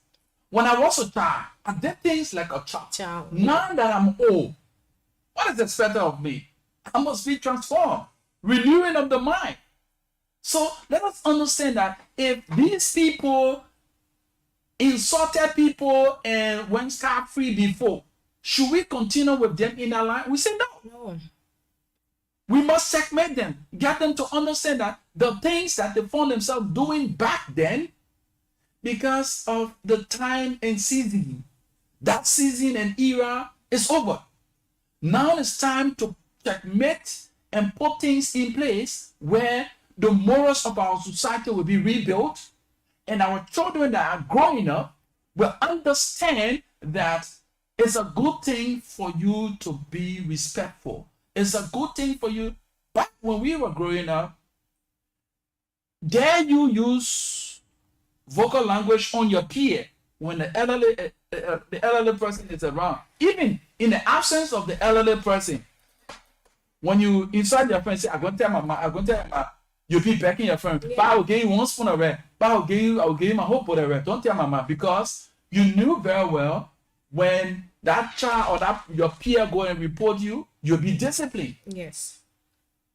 When I was a child, I did things like a child. Child. Now that I'm old, what is expected of me? I must be transformed, renewing of the mind. So let us understand that if these people insulted people and went scot-free before, should we continue with them in our life? We say no. No. We must checkmate them, get them to understand that the things that they found themselves doing back then, because of the time and season, that season and era is over. Now it's time to checkmate and put things in place where the morals of our society will be rebuilt, and our children that are growing up will understand that it's a good thing for you to be respectful. It's a good thing for you. Back when we were growing up, dare you use vocal language on your peer when the elderly person is around? Even in the absence of the elderly person, when you inside your friend say, I'm going to tell mama, you'll be backing your friend. But I will give you one spoon of red. But I will give you my whole pot of red. Don't tell mama, because you knew very well when that child or that your peer go and report you, you'll be disciplined. Yes.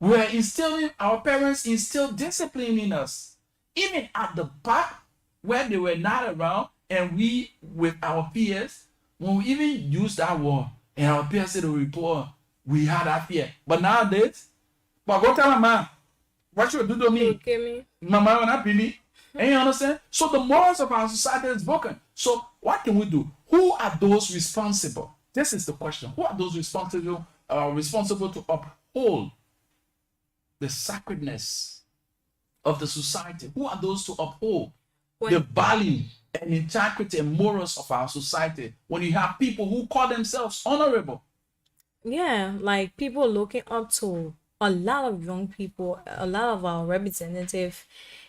We're instilling, our parents instilled discipline in us. Even at the back where they were not around, and we with our peers, when we even use that word and our peers said to report, we had that fear. But nowadays, but go tell mama, what you do to me? Okay, me. Mama will not be me. And you understand? So the morals of our society is broken. So what can we do? Who are those responsible? This is the question. Who are those responsible to uphold the sacredness of the society? Who are those to uphold the value and integrity and morals of our society when you have people who call themselves honorable? Yeah, like people looking up to a lot of young people, a lot of our representative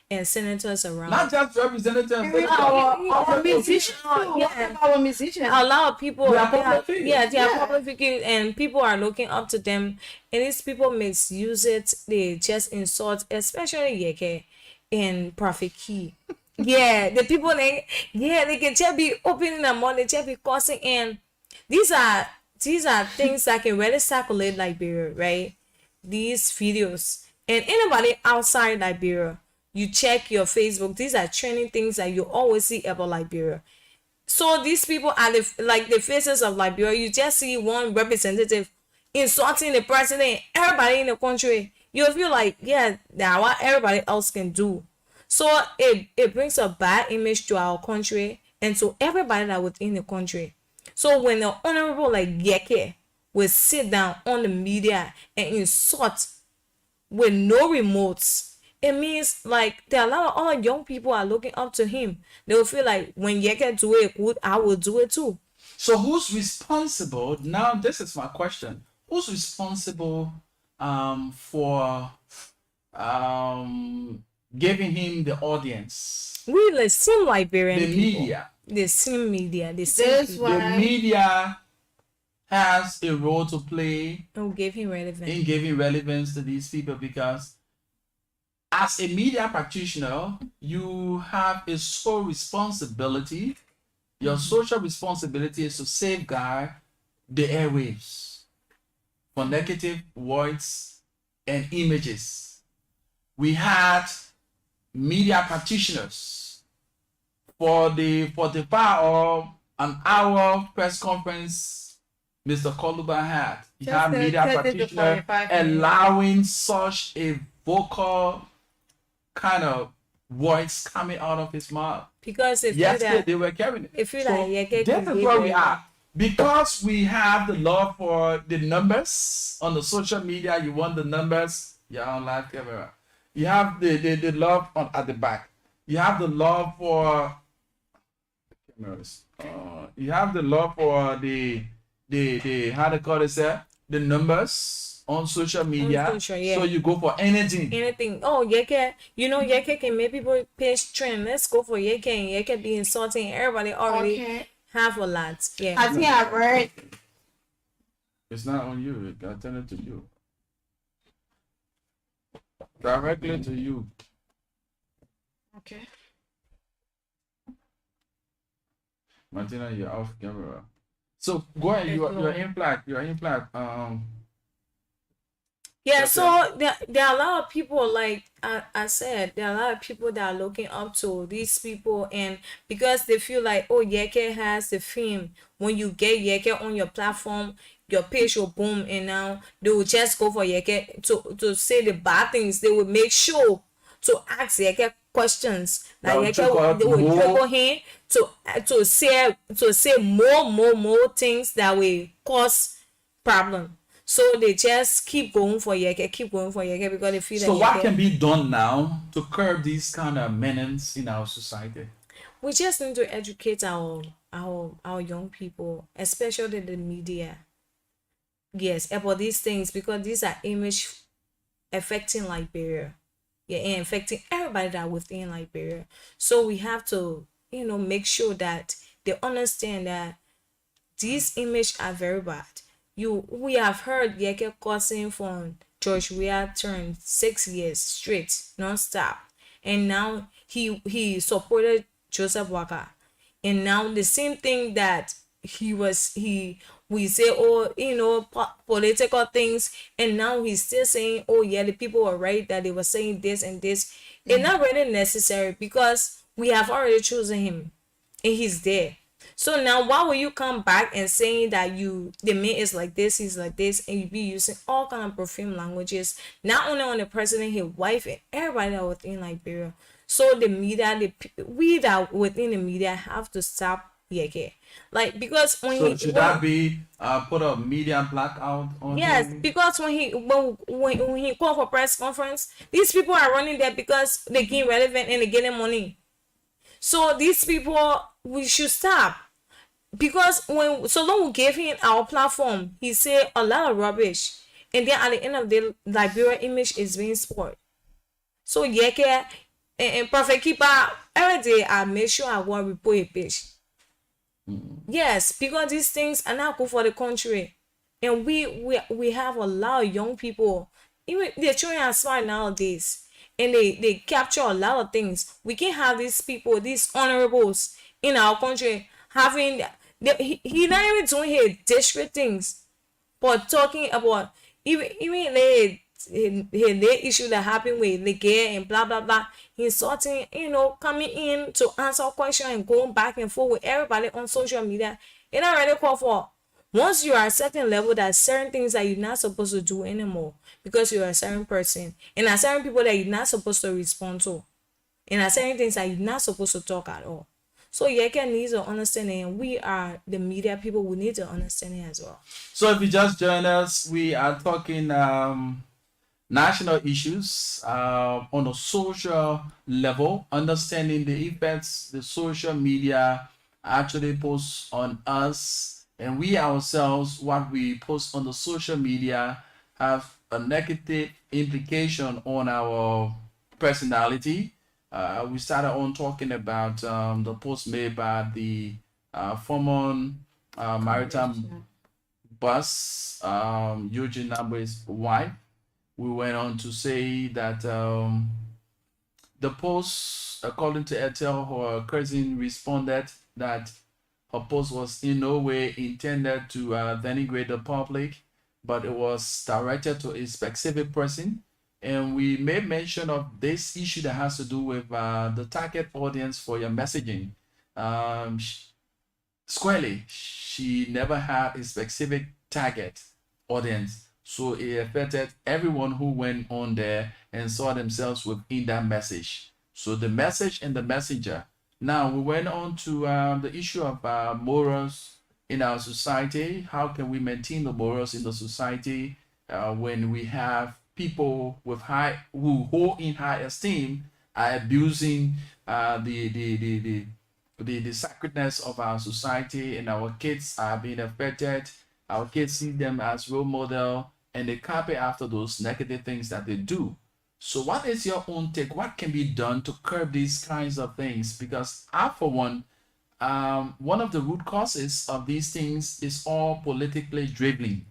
and senators around. Not just representatives. Even our musicians too. Yeah. What about our musicians? A lot of people, They are public figures. yeah, they are Yeah. public figures, and people are looking up to them. And these people misuse it. They just insult, especially Yeke and Prophet Key. Yeah, the people they can just be opening their mouth, they just be cursing, and these are things that can really circulate Liberia, right? These videos, and anybody outside Liberia, you check your Facebook, these are trending things that you always see about Liberia. So these people are the faces of Liberia. You just see one representative insulting the president, everybody in the country. You feel like, yeah, that's what everybody else can do. So it brings a bad image to our country and to everybody that within the country. So when the honorable like Yeke will sit down on the media and insult with no remotes, it means like there are a lot of other young people are looking up to him. They will feel like when Yeke do it good, I will do it too. So who's responsible? Now this is my question. Who's responsible for giving him the audience? We like seem Liberian The people. media. The same media. The same That's people. why- The media has a role to play Who gave him relevance. in giving relevance to these people, because as a media practitioner, you have a sole responsibility. Your social responsibility is to safeguard the airwaves for negative words and images. We had media practitioners for the part of an hour press conference Mr. Koluba had. He Just had a media 30 to practitioner 45 minutes. allowing such a vocal kind of voice coming out of his mouth. Because if Yes, you that, they were carrying it. if you So like Yeke this can is give where we it- are. Because we have the love for the numbers on the social media, you want the numbers, you're on live camera. You have the love at the back. You have the love for cameras. You have the love for the how they call it, sir? The numbers on social media. social, yeah. So you go for anything. anything. Oh, Yeke, Yeke can make people page trend. Let's go for Yeke, and Yeke be insulting everybody already Okay. have a lot. Yeah. I think I read. It's not on you. I tell it to you. Directly to you. Okay. Martina, you're off camera. So go ahead. You're in black. You're in black. Yeah, Okay. so there are a lot of people, like I said, there are a lot of people that are looking up to these people, and because they feel like, oh, Yeke has the fame. When you get Yeke on your platform, your page will boom, and now they will just go for Yeke to say the bad things. They will make sure to ask Yeke questions. That Like will trigger Yeke, up they will more. trigger him to say more things that will cause problem. So they just keep going for Yeke because they feel that So what Yeke. can be done now to curb these kind of menace in our society? We just need to educate our young people, especially the media. Yes, about these things because these are image affecting Liberia. Yeah, and affecting everybody that within Liberia. So we have to, make sure that they understand that these images are very bad. We have heard Yeke cursing from George Weah turned 6 years straight, non-stop. And now he supported Joseph Waka. And now the same thing that he we say, oh, political things, and now he's still saying, oh yeah, the people were right that they were saying this and this. It's not really necessary because we have already chosen him and he's there. So now why will you come back and saying that the man is like this, he's like this, and you be using all kind of profane languages, not only on the president, his wife, and everybody that within Liberia. So the media, we that within the media have to stop Yeke. Like because So should that be put a media blackout on yes, him? because when he called for press conference, these people are running there because they get relevant and they getting money. So these people, we should stop because when so long we gave him our platform, he said a lot of rubbish, and then at the end of the Liberia image is being spoiled. So Yeke and Prophet Keeper every day I make sure I want to report a page. Yes, because these things are not good for the country, and we have a lot of young people. Even the children are smart nowadays, and they capture a lot of things. We can have these people, these honorables in our country having he not even doing his district things, but talking about even the issue that happened with the gay and blah blah blah. He's sorting, coming in to answer question and going back and forth with everybody on social media. It already called for. Once you are a certain level, there's certain things that you're not supposed to do anymore because you're a certain person, and there are certain people that you're not supposed to respond to, and there are certain things that you're not supposed to talk at all. So Yeke needs to understanding, and we are the media people. We need to understand it as well. So if you just join us, we are talking national issues on a social level, understanding the effects the social media actually posts on us, and we ourselves, what we post on the social media, have a negative implication on our personality. We started on talking about the post made by the former maritime boss, Eugene Nabwe's wife. We went on to say that the post, according to Ethel, her cousin responded that her post was in no way intended to denigrate the public, but it was directed to a specific person. And we made mention of this issue that has to do with the target audience for your messaging. Um, Squarely, she never had a specific target audience. So it affected everyone who went on there and saw themselves within that message. So the message and the messenger. Now we went on to the issue of morals in our society. How can we maintain the morals in the society when we have people with who hold in high esteem are abusing the sacredness of our society, and our kids are being affected. Our kids see them as role model and they copy after those negative things that they do. So what is your own take? What can be done to curb these kinds of things? Because I, for one of the root causes of these things is all politically driven.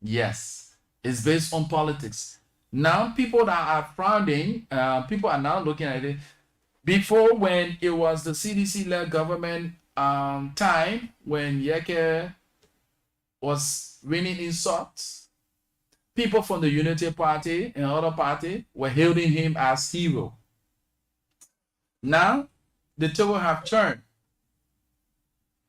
Yes, it's based on politics. Now people that are frowning, people are now looking at it. Before, when it was the CDC-led government, time when Yeke was raining insults, people from the Unity Party and other party were hailing him as hero. Now, the table have turned.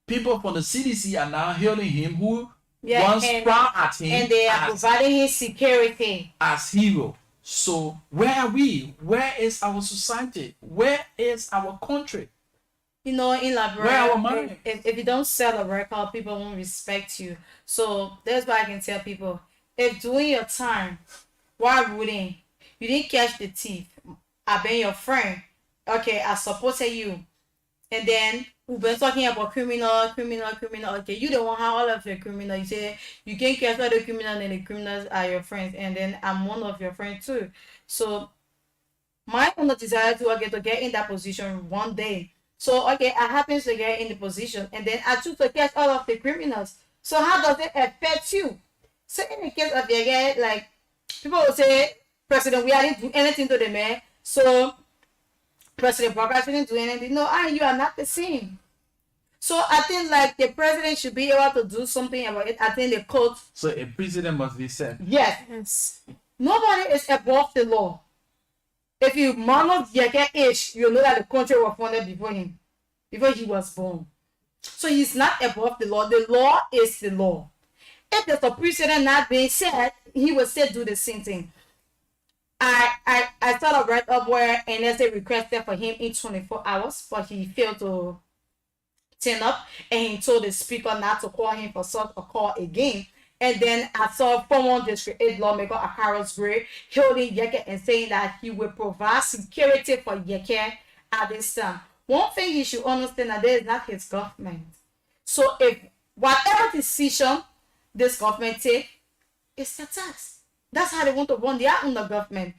People from the CDC are now hailing him who once frowned at him and they are providing his security as hero. So where are we? Where is our society? Where is our country? in Where our Liberia. money? If you don't sell a record, people won't respect you. So that's why I can tell people, if during your time while rooting you didn't catch the thief, I've been your friend, okay, I supported you, and then we've been talking about criminal. Okay, you don't want how all of your criminal. You say you can't catch all the criminal and the criminals are your friends, and then I'm one of your friends too. So my own desire to get in that position one day. So okay, I happen to get in the position, and then I choose to catch all of the criminals. So how does it affect you? So in the case of the guy, like people will say, President, we didn't do anything to the man. So President Brock didn't do anything. No, you are not the same. So I think like the president should be able to do something about it. I think the court. So a president must be set. Yes. Yes. Nobody is above the law. If you manage Yeke age, you know that the country was founded before him, before he was born. So he's not above the law. The law is the law. If there's a precedent not being set, he will still do the same thing. I thought of right up where NSA requested for him in 24 hours, but he failed to turn up, and he told the speaker not to call him for such a call again. And then I saw former District 8 lawmaker Akaros Gray holding Yeke and saying that he will provide security for Yeke at this time. One thing he should understand that there is not his government. So if whatever decision this government take, it's a tax. That's how they want to run their own government.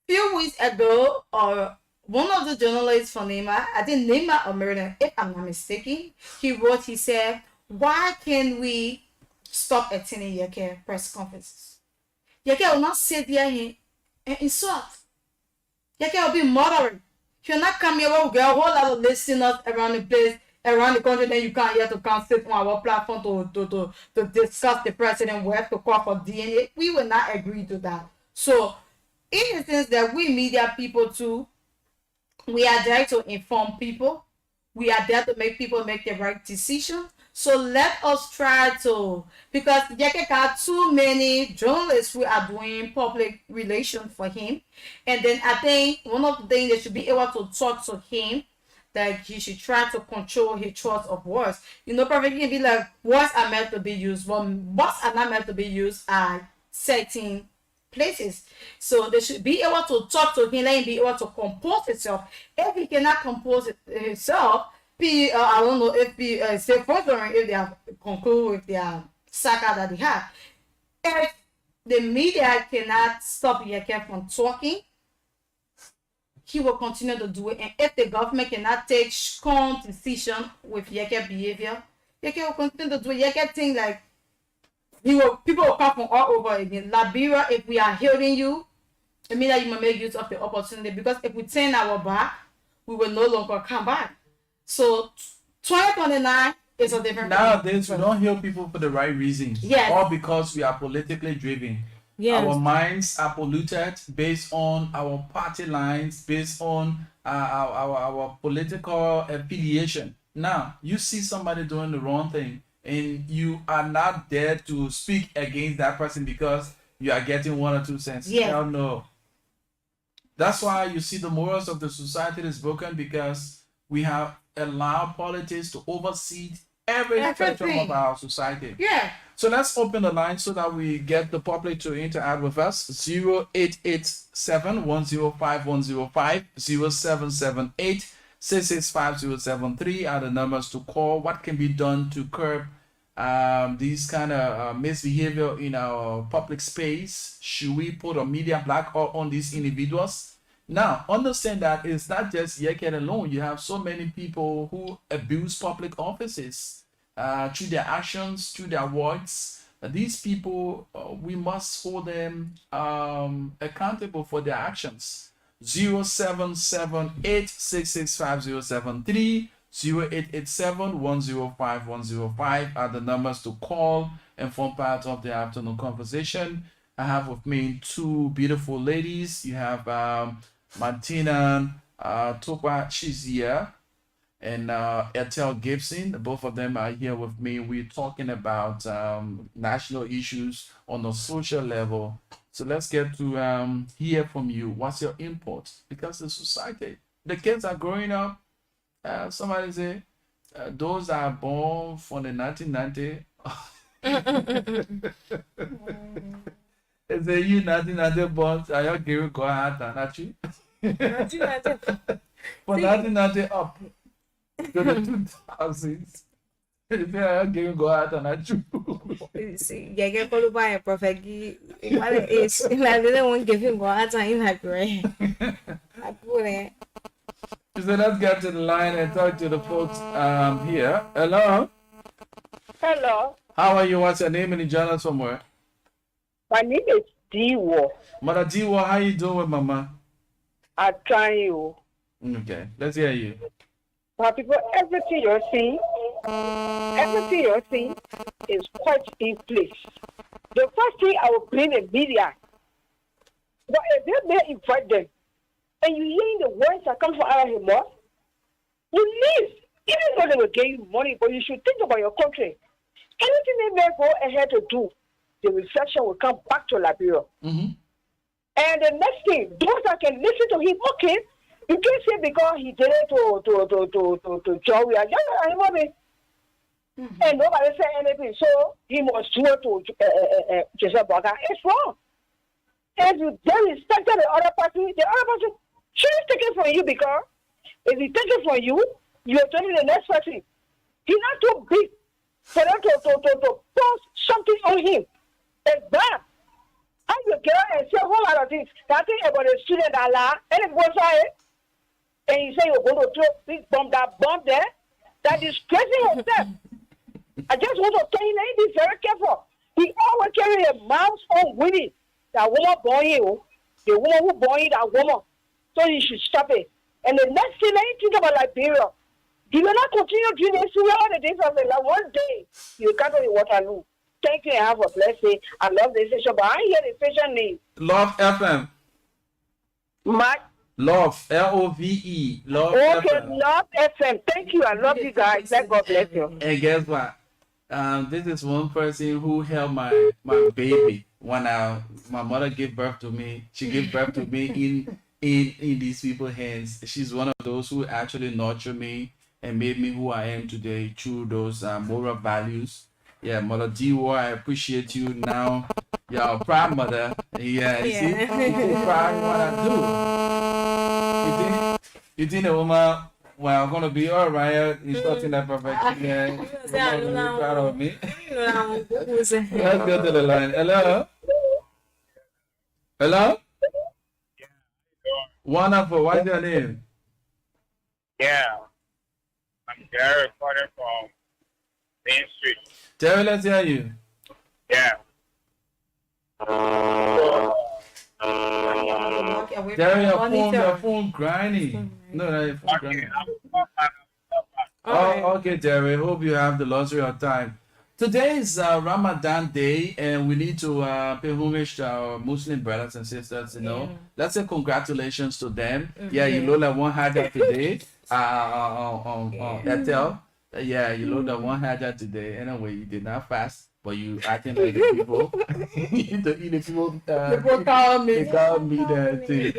Few weeks ago, one of the journalists from Neymar, I think Neymar American, if I'm not mistaken, he said, why can we stop attending Yeke press conferences? Yeke will not sit there and insult. Yeke will be moderate. You're not coming here, we'll get a whole lot of listeners around the place, around the country, then you can't here to come sit on our platform to discuss the president. We have to call for DNA. We will not agree to that. So, in the sense that we media people too, we are there to inform people. We are there to make people make the right decision. So let us try to, because Yeke got too many journalists who are doing public relations for him. And then I think one of the things they should be able to talk to him, that he should try to control his choice of words. You know, probably can be like, words are meant to be used, but words are not meant to be used at certain places. So they should be able to talk to him, let him be able to compose himself. If he cannot compose himself, I don't know if say further if they have conclude with their saga that they have. If the media cannot stop Yeke from talking, he will continue to do it. And if the government cannot take strong decision with Yeke behavior, Yeke will continue to do it. Yeke think like people will come from all over again. Liberia, if we are hearing you, it means that you must make use of the opportunity, because if we turn our back, we will no longer come back. So 2029 is a different Nowadays, we don't heal people for the right reasons. Yes. Or because we are politically driven. Yes. Our minds are polluted based on our party lines, based on our political affiliation. Now, you see somebody doing the wrong thing, and you are not there to speak against that person because you are getting 1 or 2 cents. Yeah. Hell no. That's why you see the morals of the society is broken, because we have allowed politics to oversee every spectrum of our society. Yeah. So let's open the line so that we get the public to interact with us. 0887 105 105 0778 665 are the numbers to call. What can be done to curb these kind of misbehavior in our public space? Should we put a media blackout on these individuals? Now, understand that it's not just Yeke alone. You have so many people who abuse public offices through their actions, through their words. These people, we must hold them accountable for their actions. 0778 665 073 0887-105-105 are the numbers to call and form part of the afternoon conversation. I have with me two beautiful ladies. You have Martina Topa, she's here, and Ethel Gibson. Both of them are here with me. We're talking about national issues on a social level. So let's get to hear from you. What's your input? Because the society, the kids are growing up. Somebody say, those that are born from the 1990. They say you 1990 born, are you giving God heart and you? From 1990 up to the 2000s. They say are you giving God heart and you? See, you get called by a prophet. What it is, I didn't want to give him what time like right. I put it. So let's get to the line and talk to the folks here. Hello. Hello, How are you? What's your name and you join us somewhere? my name is Diwo. Mother Diwa, how you doing, Mama? I'm trying you. Okay, let's hear you. My people, everything you're seeing is quite in place. The first thing I will bring the media. But if they may invite them, and you hearing the words that come from out of him, you leave. Even though they will give you money, but you should think about your country. Anything they may go ahead to do, the reflection will come back to Liberia. Mm-hmm. And the next thing, those that can listen to him, okay, you can't say because he did it to Joey. And nobody said anything, so he must do it to Joseph Boga. It's wrong. If you then respected the other person shouldn't take it from you because if he take it from you, you're telling the next person. He's not too big for them to post something on him. It's bad. And you get out and say a whole lot of things. That thing about the student Allah, and it goes out, and you say you're going to throw big bomb there, that is crazy yourself. I just want to tell you, be very careful. He always carry a mouth on winning. That woman born you, the woman who born you, that woman. So you should stop it. And the next thing, let you think about Liberia. You will not continue doing this all the days of the life. One day, you can't do Waterloo. Thank you and have a blessed day. I love this station, but I hear the station name. Love FM. Love, Love. Love Okay, FM. Love FM. Thank you. I love you guys. Let God bless you. And guess what? This is one person who held my baby when my mother gave birth to me. She gave birth to me in these people's hands. She's one of those who actually nurtured me and made me who I am today through those moral values. Yeah, Mother Diwa, I appreciate you now. You're a proud mother. Yeah, you see, you're proud of what I do. You think the woman, well, I'm gonna be all right. You're starting that perfection. Yeah, you're gonna be proud of me. Let's go to the line. Hello. Hello. Wonderful. What's your name? Yeah, I'm Gary reporter from Main Street. Terry, let's hear you. Yeah. Terry, your phone grinding. No, your phone grinding. Okay, Terry. Hope you have the luxury of time. Today is Ramadan Day, and we need to pay homage to our Muslim brothers and sisters. You know, let's say congratulations to them. Yeah, you know that one had that today. Ethel. Yeah, you know that one had that today. Anyway, you did not fast, but you acting like the people. the people call me. They call me that too.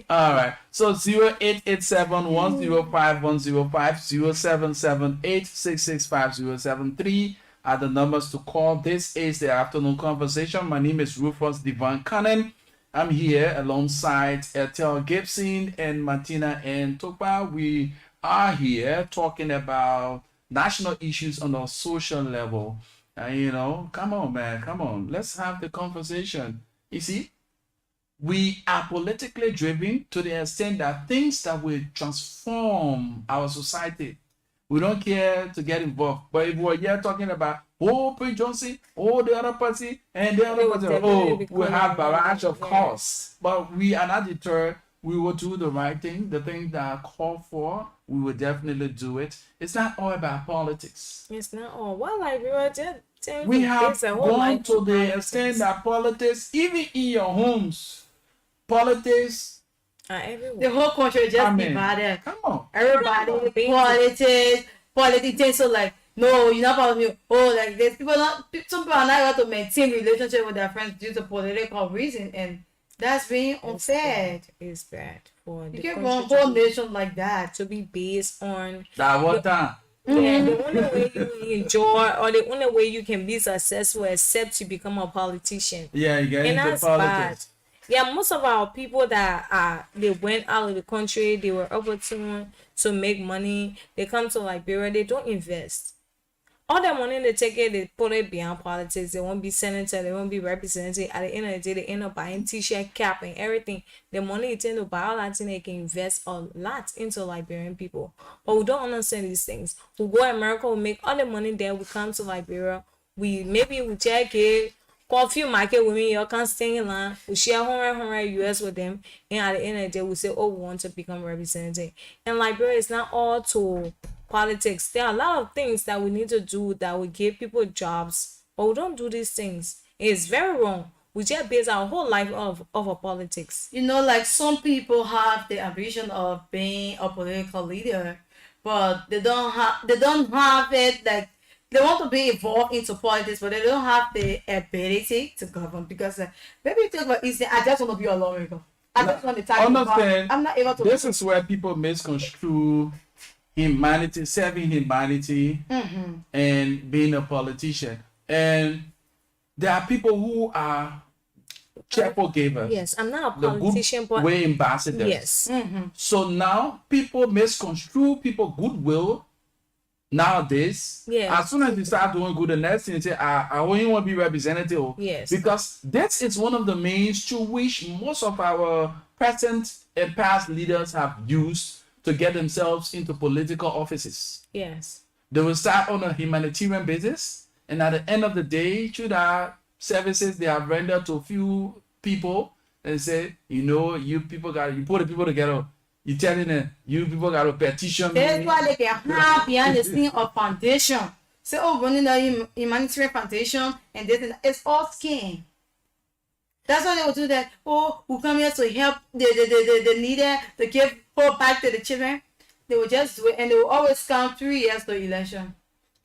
All right. So 0887-105-105, are the numbers to call. This is the afternoon conversation. My name is Rufus Devon Cannon. I'm here alongside Ethel Gibson and Martina and Topa. We are here talking about national issues on a social level. Come on, man, come on. Let's have the conversation. You see, we are politically driven to the extent that things that will transform our society, we don't care to get involved. But if we're here talking about, Prince Johnson, the other party, and the other party, we have barrage of course. But we are not deterred we will do the right thing, the thing that are called for, we will definitely do it. It's not all about politics. It's not all. Well, Liberia, We have there's a whole gone life to of the politics. extent that politics, even in your homes, politics, Everywhere. The whole country just I mean, divided. come on. Everybody, Basic. politics. So like, no, you're not part of me. Oh, like there's people not. Some people are not able to maintain relationship with their friends due to political reason, and that's being unfair. It's bad for You the can't country run a to whole be, nation like that. to be based on That what time? yeah, the only way you enjoy or the only way you can be successful except to become a politician. Yeah, you get And into that's bad. politics. Yeah, most of our people that they went out of the country, they were able to make money. They come to Liberia, they don't invest. All their money they take it, they put it beyond politics. They won't be senator, they won't be represented. At the end of the day, they end up buying t-shirt, cap, and everything. The money they tend to buy all that thing, they can invest a lot into Liberian people. But we don't understand these things. We go to America, we make all the money there, we come to Liberia, we check it. Coffee market women, you can stay in line. We share 100 US with them, and at the end of the day, we say, "Oh, we want to become representative." And Liberia is not all to politics. There are a lot of things that we need to do that will give people jobs, but we don't do these things. It's very wrong. We just base our whole life of a politics. You know, like some people have the ambition of being a political leader, but they don't have it. Like they want to be involved into politics, but they don't have the ability to govern. Because maybe you talk about Eastern, I just want to be a lawmaker. I just want to talk about. Understand? I'm not able to. This is where people misconstrue humanity, serving humanity, and being a politician. And there are people who are cheerful givers. Yes, I'm not a The politician, good but way ambassadors. yes, So now people misconstrue people goodwill nowadays. Yeah. As soon as you start doing good, the next thing you say, I only want to be representative. Yes. Because that is one of the means through which most of our present and past leaders have used to get themselves into political offices. yes. They will start on a humanitarian basis, and at the end of the day, through their services they have rendered to a few people, and say, you people you put the people together. You telling them, you people got to petition That's me. why they can have behind the scene of foundation. Say, oh, running a humanitarian foundation, and this and that. It's all scam. That's why they will do that. Oh, we come here to help the needy, to give hope back to the children. They will just do it, and they will always come 3 years to election.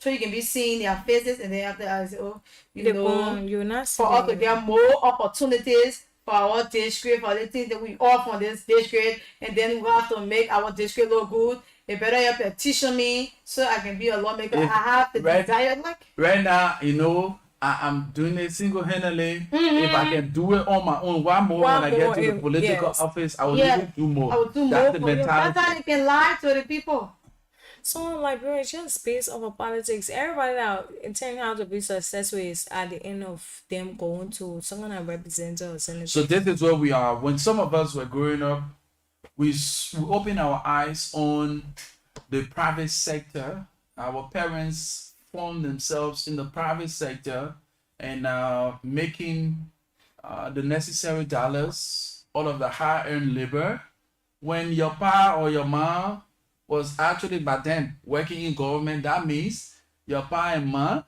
So you can be seeing their faces, and then after I say, oh, You're not for us to seeing- get more opportunities for our district, for the things that we offer from this district, and then we have to make our district look good. They better you petition me so I can be a lawmaker. If- I have the right. desire, like. Right now, I'm doing it single-handedly. If I can do it on my own, why more One when I get more, to the political yes. office, I will Yeah. even do more. I will do That's more the for you. That's mentality. how they can lie to the people. So in Liberia, it's just based off of politics. Everybody that intend how to be successful is at the end of them going to someone that represents or senator. So this is where we are. When some of us were growing up, we opened our eyes on the private sector. Our parents formed themselves in the private sector and making the necessary dollars out of the hard-earned labor. When your pa or your mom was actually by then working in government, that means your pa and ma,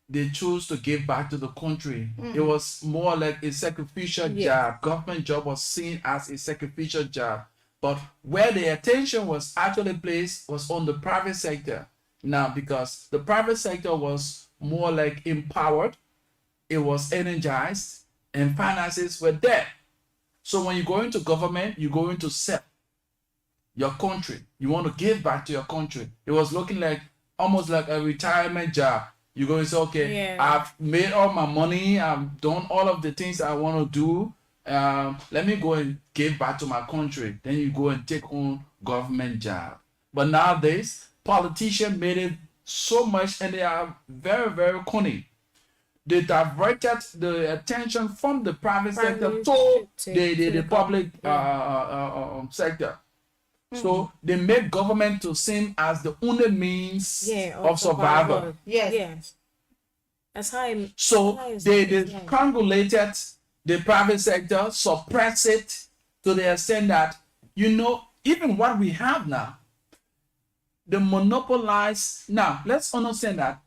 they chose to give back to the country. It was more like a sacrificial job. Government job was seen as a sacrificial job. But where the attention was actually placed was on the private sector. Now, because the private sector was more like empowered, it was energized, and finances were there. So when you go into government, you go into serve your country. You want to give back to your country. It was looking like almost like a retirement job. You go and say, okay, Yeah. I've made all my money, I've done all of the things I want to do. Let me go and give back to my country. Then you go and take on government job. But nowadays, politicians made it so much, and they are very, very cunning. They diverted the attention from the private sector to the public sector. So they make government to seem as the only means of survival. Yes. Yes. That's how it, So that's they how strangulated the private sector, suppress it to the extent that even what we have now, the monopolize. Now, let's understand that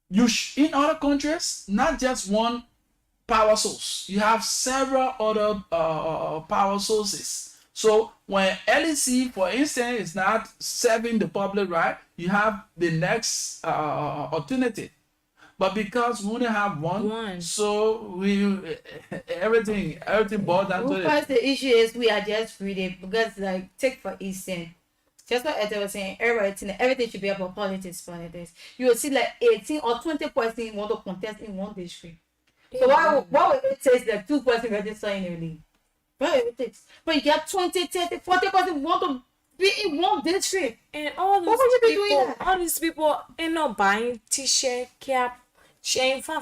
in other countries, not just one power source. You have several other power sources. So when LEC, for instance, is not serving the public, right, you have the next alternative. But because we only have one. So everything boils down to it. Because the issue is we are just reading, because like take for instance, just what Ethel was saying, everything should be about politics. You will see like 18 or 20% want to contest in one district. So why would it take like 2% register in a league? What would it take? But you get 20, 30, 40% want to be in one district. And all these people end up buying t-shirt, cap, chain, so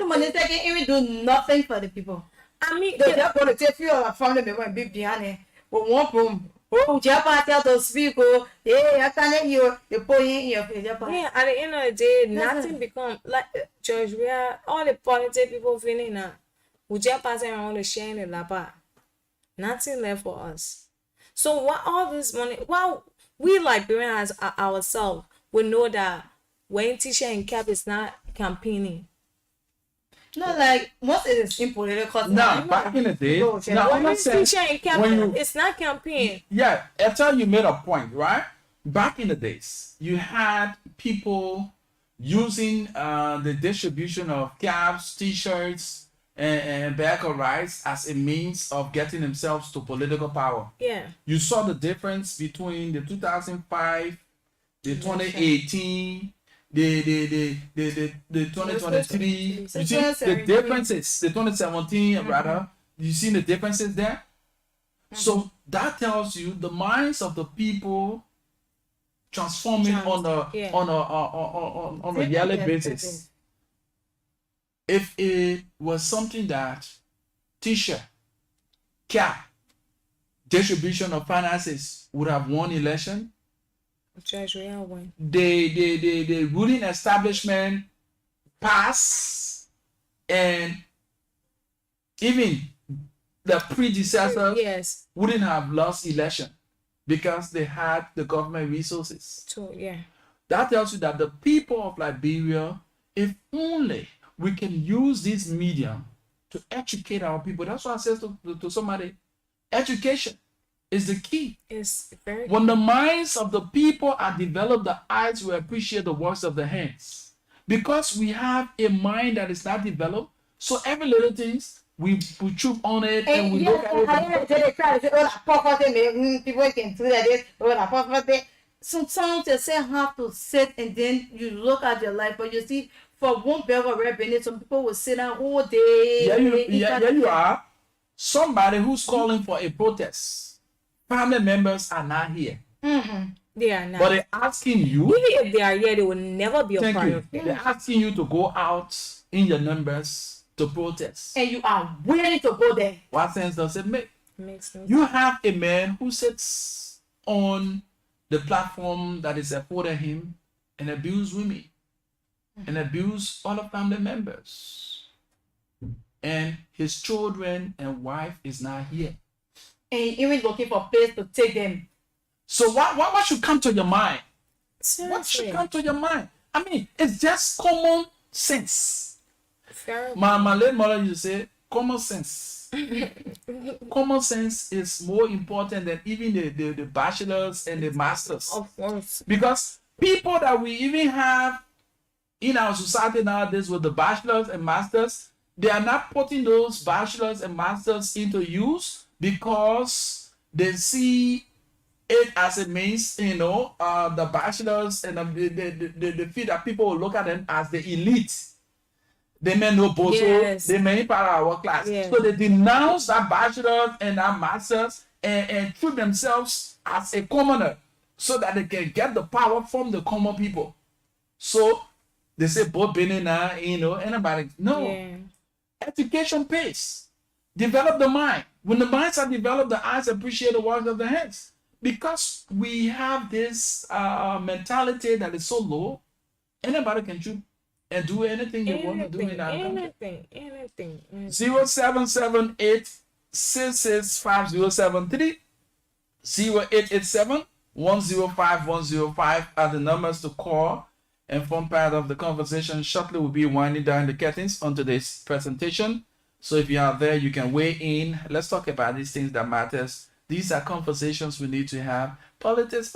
money they can even do nothing for the people. I mean, They're just going to take you a family member and be behind it with one boom. Oh, Japan tell those people, yeah, I can't let you. They put in your Japan. yeah, at the end of the day, nothing become like George. We are all the politics people feeling now. We just pass around the share in the lapa. Nothing left for us. So what all this money? Well, we Liberians ourselves, we know that when t-shirt and cap is not campaigning. No, like most it is in political. Now, back in the day, now I'm not saying T-shirt and cap, it's not campaign. yeah, after you made a point, right? Back in the days, you had people using the distribution of caps, t-shirts, and bag of rice as a means of getting themselves to political power. Yeah. You saw the difference between the 2005, the 2018, the 2023. You see the differences, the 2017 rather. You see the differences there. So that tells you the minds of the people transforming on a yearly basis. If it was something that t-shirt, cap, distribution of finances would have won election, the ruling establishment pass, and even the predecessors wouldn't have lost election because they had the government resources. So yeah, that tells you that the people of Liberia, if only we can use this medium to educate our people. That's why I said to somebody, education is the key. It's very when the minds of the people are developed, the eyes will appreciate the works of the hands. Because we have a mind that is not developed, so every little things we choop on it and we look at it. They try to say, oh, poverty, people can do that. Oh, poverty. Sometimes they say have to sit and then you look at your life, but you see, for one bag of red beans, some people will sit down all day. Yeah, you are. Somebody who's calling for a protest. Family members are not here. They are not. But they're asking you. Even if they are here, they will never be a part of it. They're asking you to go out in your numbers to protest. And you are willing to go there. What sense does it make? Makes sense. You have a man who sits on the platform that is afforded him and abuse women and abuse other family members. And his children and wife is not here. And even looking for a place to take them. So what should come to your mind? Seriously. What should come to your mind? I mean, it's just common sense. My late mother used to say, common sense. Common sense is more important than even the bachelors and the masters. Of course. Because people that we even have in our society nowadays with the bachelors and masters, they are not putting those bachelors and masters into use because they see it as a means, the bachelors and the feel that people will look at them as the elite. They may know both, they may be part of our class. Yes. So they denounce that bachelors and that masters and treat themselves as a commoner so that they can get the power from the common people. So they say, both anybody. No. Yeah. Education pays. Develop the mind. When the minds are developed, the eyes appreciate the work of the hands. Because we have this mentality that is so low, anybody can shoot and do anything they want to do in our country. Anything. 0778 665 073 0887-105-105 are the numbers to call and form part of the conversation. Shortly, we'll be winding down the curtains on today's presentation. So if you are there, you can weigh in. Let's talk about these things that matters. These are conversations we need to have. Politics,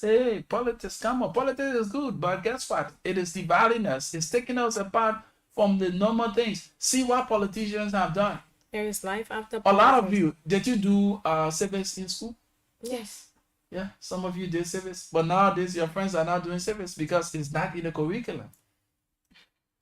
hey, politics, come on. Politics is good, but guess what? It is dividing us. It's taking us apart from the normal things. See what politicians have done. There is life after A lot of politics. you, did you do civics in school? Yes. Yeah, some of you did civics, but nowadays your friends are not doing civics because it's not in the curriculum.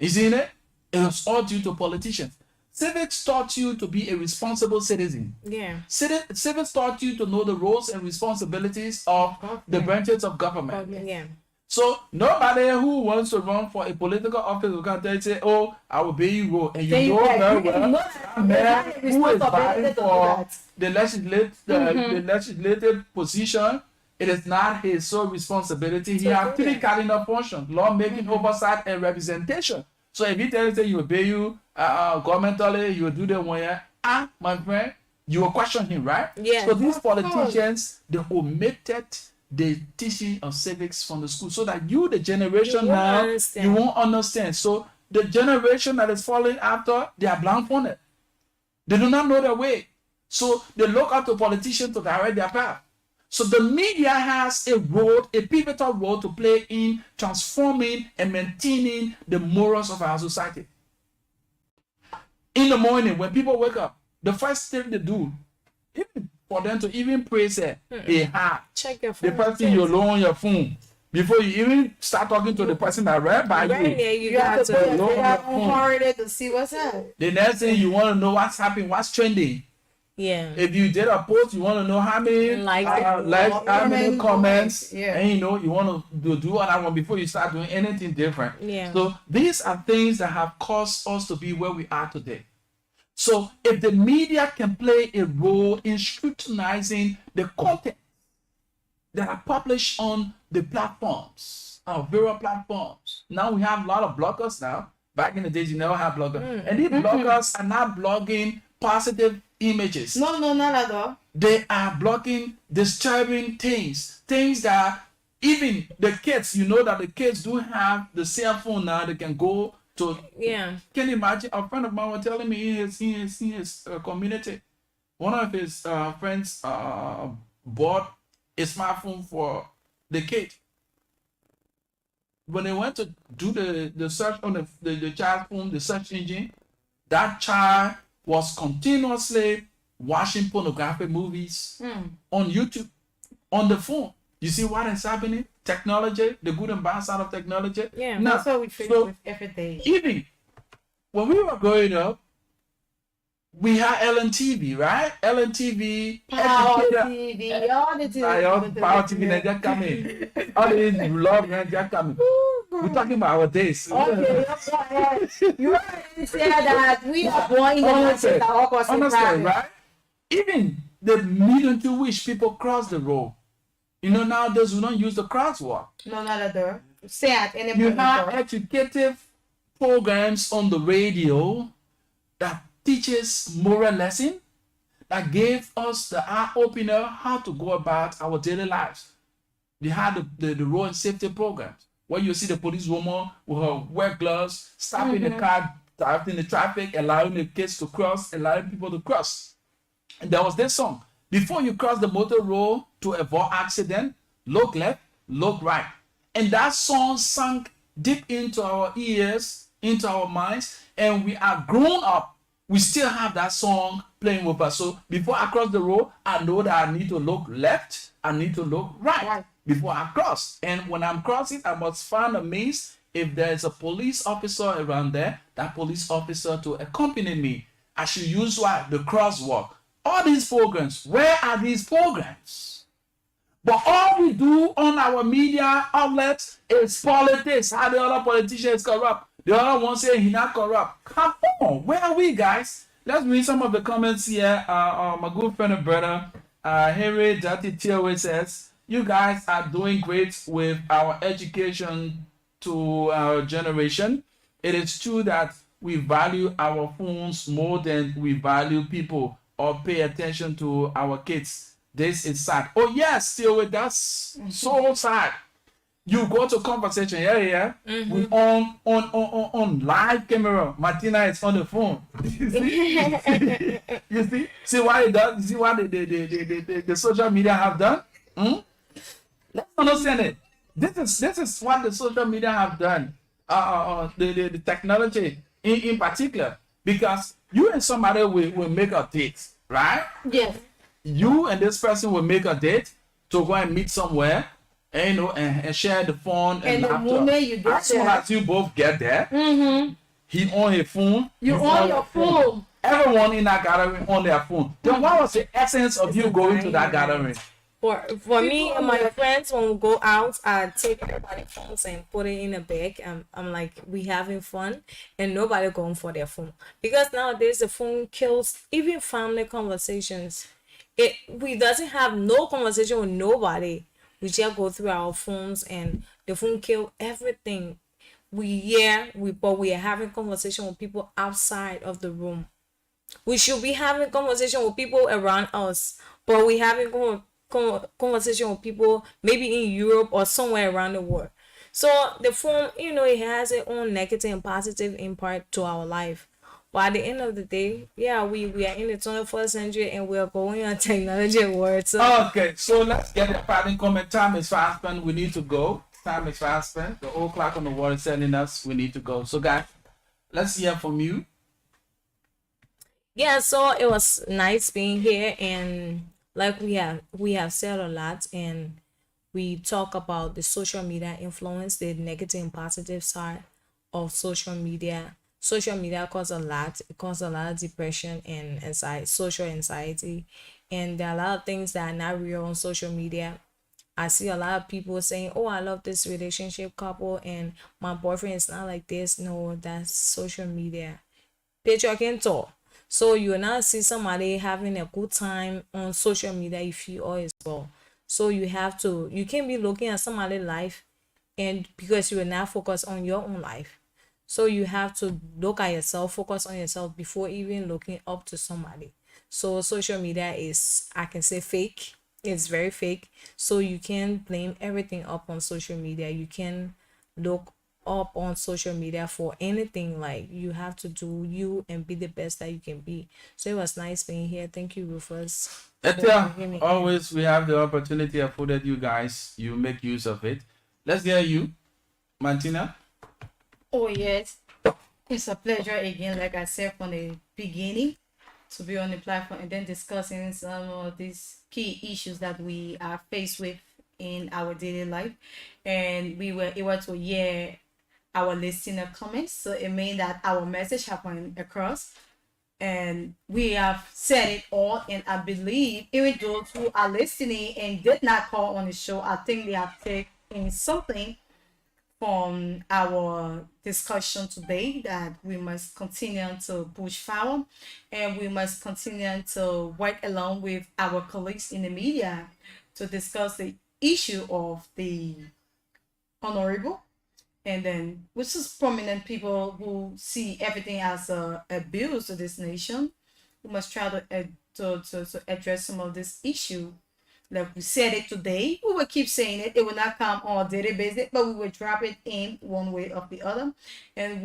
You see it? It was all due to politicians. Civics taught you to be a responsible citizen. Yeah. Civics taught you to know the roles and responsibilities of the branches of government. Yeah. So nobody who wants to run for a political office will come and say, "Oh, I will pay you go," and you know very well that man who is vying for the legislative position, it is not his sole responsibility. He has three cardinal functions: lawmaking, oversight, and representation. So if he tells you he will pay you governmentally, you will do the 1 year. My friend, you will question him, right? Yeah. So these politicians, they omitted the teaching of civics from the school, so that you, the generation You won't now, understand. you won't understand. So the generation that is following after, they are blindfolded. They do not know their way. So they look up to politicians to direct their path. So the media has a role, a pivotal role to play in transforming and maintaining the morals of our society. In the morning, when people wake up, the first thing they do, even for them to even pray, say, Check your the phone. first thing you load on your phone before you even start talking to the person that read by Right you. there, You have to put your Lower finger your on phone. harder to see what's up. The next thing you want to know what's happening, what's trending. Yeah. If you did a post, you want to know how many Likes, how many comments, yeah. and you know you want to do another one before you start doing anything different. Yeah. So these are things that have caused us to be where we are today. So if the media can play a role in scrutinizing the content that are published on the platforms, our various platforms. Now we have a lot of bloggers now. Back in the days, you never had bloggers. And these bloggers are not blogging positive images. No, not at all. They are blogging disturbing things that even the kids, you know that the kids do have the cell phone now. They can go to. Yeah. Can you imagine? A friend of mine was telling me in his community, one of his friends bought a smartphone for the kid. When they went to do the search on the child's phone, the search engine, that child was continuously watching pornographic movies on YouTube, on the phone. You see what is happening? Technology, the good and bad side of technology. Yeah. Now, That's what we face so with every day. even when we were growing up, we had LNTV, right? LNTV, Power educator, TV, all the Power TV, they just come in. All these love, they just come in. We're talking about our days. Okay, that's right. You already said that we are born in the country that all was Understand, right? Even the medium to which people cross the road. You know, nowadays we don't use the crosswalk. No, not at all. Say at any You point. have educative programs on the radio that teaches moral lesson, that gave us the eye opener how to go about our daily lives. They had the road safety programs where you see the police woman with her work gloves stopping the car, directing the traffic, allowing the kids to cross, allowing people to cross. And there was this song: before you cross the motor road to avoid accident, look left, look right. And that song sunk deep into our ears, into our minds, and we are grown up. We still have that song playing with us. So before I cross the road, I know that I need to look left, I need to look right before I cross. And when I'm crossing, I must find a means. If there is a police officer around there, that police officer to accompany me. I should use what? The crosswalk. All these programs, where are these programs? But all we do on our media outlets is politics. How the other politician is corrupt. The other one saying he's not corrupt. Come on, where are we, guys? Let's read some of the comments here. My good friend and brother, Henry Dati Tiowe says, you guys are doing great with our education to our generation. It is true that we value our phones more than we value people or pay attention to our kids. This is sad. Oh yes, still with that's so sad. You go to conversation, we on live camera. Martina is on the phone. You see? You see what it does? You see what the social media have done? Let's understand it. This is what the social media have done. The technology in particular, because you and somebody will make a date, right? Yes. You and this person will make a date to go and meet somewhere, and and share the phone. And the after, moment you get as soon there, as you both get there, he on his phone. you on your phone. Everyone in that gathering on their phone. Then what was the essence of you going to that gathering? For me and my friends, when we go out, I take everybody's phones and put it in a bag. I'm like, we having fun, and nobody going for their phone, because nowadays the phone kills even family conversations. We doesn't have no conversation with nobody. We just go through our phones, and the phone kill everything. But we are having conversation with people outside of the room. We should be having conversation with people around us, but we having conversation with people maybe in Europe or somewhere around the world. So the phone, it has its own negative and positive impact to our life. But at the end of the day, we are in the 21st century, and we are going on technology world. So Okay, so let's get the parting comment. Time is fast spent. We need to go. Time is fast spent. The old clock on the wall is telling us we need to go. So guys, let's hear from you. yeah, so it was nice being here, and like we have said a lot, and we talk about the social media influence, the negative and positive side of social media. Social media causes a lot. It causes a lot of depression and anxiety, social anxiety, and there are a lot of things that are not real on social media. I see a lot of people saying, "Oh, I love this relationship couple, and my boyfriend is not like this." No, that's social media. Picture can talk. So you will not see somebody having a good time on social media if you are as well. So you can't be looking at somebody's life, and because you will not focus on your own life. So you have to look at yourself, focus on yourself before even looking up to somebody. So social media is, I can say, fake. It's very fake. So you can blame everything up on social media. You can look up on social media for anything. Like, you have to do you and be the best that you can be. So it was nice being here. Thank you, Rufus. for having me. Always we have the opportunity afforded you guys. You make use of it. Let's hear you, Martina. Oh yes, it's a pleasure again, like I said from the beginning, to be on the platform and then discussing some of these key issues that we are faced with in our daily life. And we were able to hear our listener comments, so it means that our message have went across, and we have said it all. And I believe even those who are listening and did not call on the show, I think they have taken something from our discussion today, that we must continue to push forward, and we must continue to work along with our colleagues in the media to discuss the issue of the honorable, and then which is prominent people who see everything as a abuse to this nation. We must try to address some of this issue. Like we said it today, we will keep saying it. It will not come on a daily basis, but we will drop it in one way or the other. And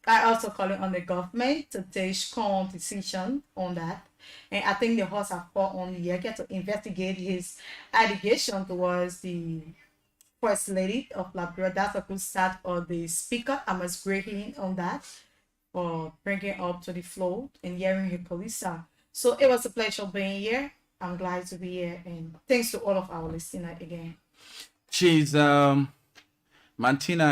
I also call it on the government to take strong decision on that. And I think the horse have fought on Yeke to investigate his allegation towards the First Lady of Liberia. That's a good start. Or the speaker, I must grade him on that for bringing up to the floor and hearing her police. So it was a pleasure being here. I'm glad to be here, and thanks to all of our listeners again. She's Martina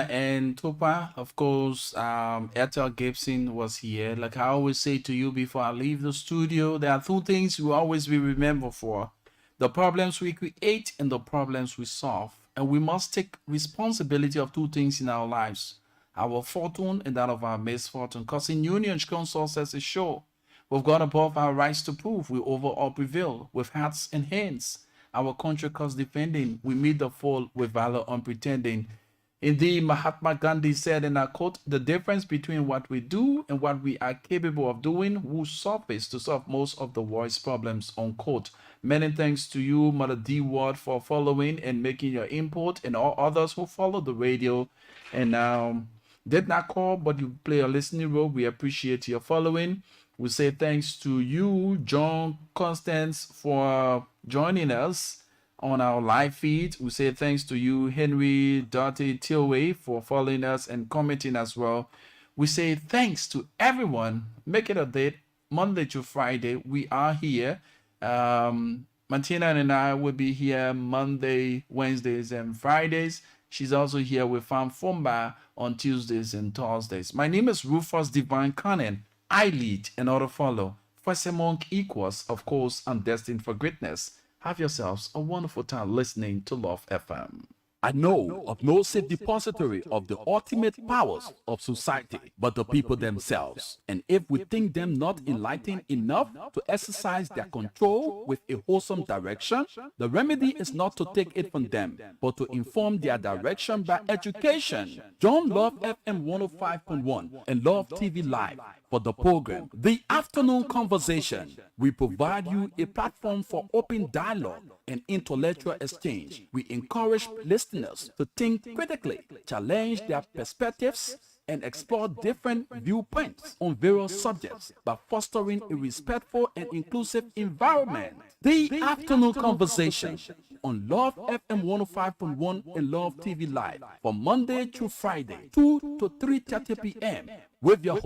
and Topa. Of course, Ethel Gibson was here. Like I always say to you before I leave the studio, there are two things we always be remembered for: the problems we create and the problems we solve. And we must take responsibility of two things in our lives: our fortune and that of our misfortune. Because in union, success is sure. We've gone above our rights to prove we over all prevail with hearts and hands. Our country cause defending, we meet the fall with valor unpretending. Indeed, Mahatma Gandhi said, and I quote, "The difference between what we do and what we are capable of doing will surface to solve most of the world's problems," unquote. Many thanks to you, Mother D Ward, for following and making your input, and all others who follow the radio and did not call, but you play a listening role. We appreciate your following. We say thanks to you, John Constance, for joining us on our live feed. We say thanks to you, Henry Dottie Tilway, for following us and commenting as well. We say thanks to everyone. Make it a date, Monday to Friday. We are here. Martina and I will be here Monday, Wednesdays, and Fridays. She's also here with Farm Fumba on Tuesdays and Thursdays. My name is Rufus Divine Cannon. I lead and other follow. First among equals, of course, I'm destined for greatness. Have yourselves a wonderful time listening to Love FM. I know of no safe depository of the ultimate powers of society but the people themselves. And if we think them not enlightened enough to exercise their control with a wholesome direction, the remedy is not to take it from them, but to inform their direction by education. Join Love FM 105.1 and Love TV Live for the program, The Afternoon Conversation. We provide you a platform for open dialogue and intellectual exchange. We encourage listeners to think critically, challenge their perspectives, and explore different viewpoints on various subjects by fostering a respectful and inclusive environment. The Afternoon Conversation on Love FM 105.1 and Love TV Live from Monday to Friday, 2 to 3:30 p.m. with your host,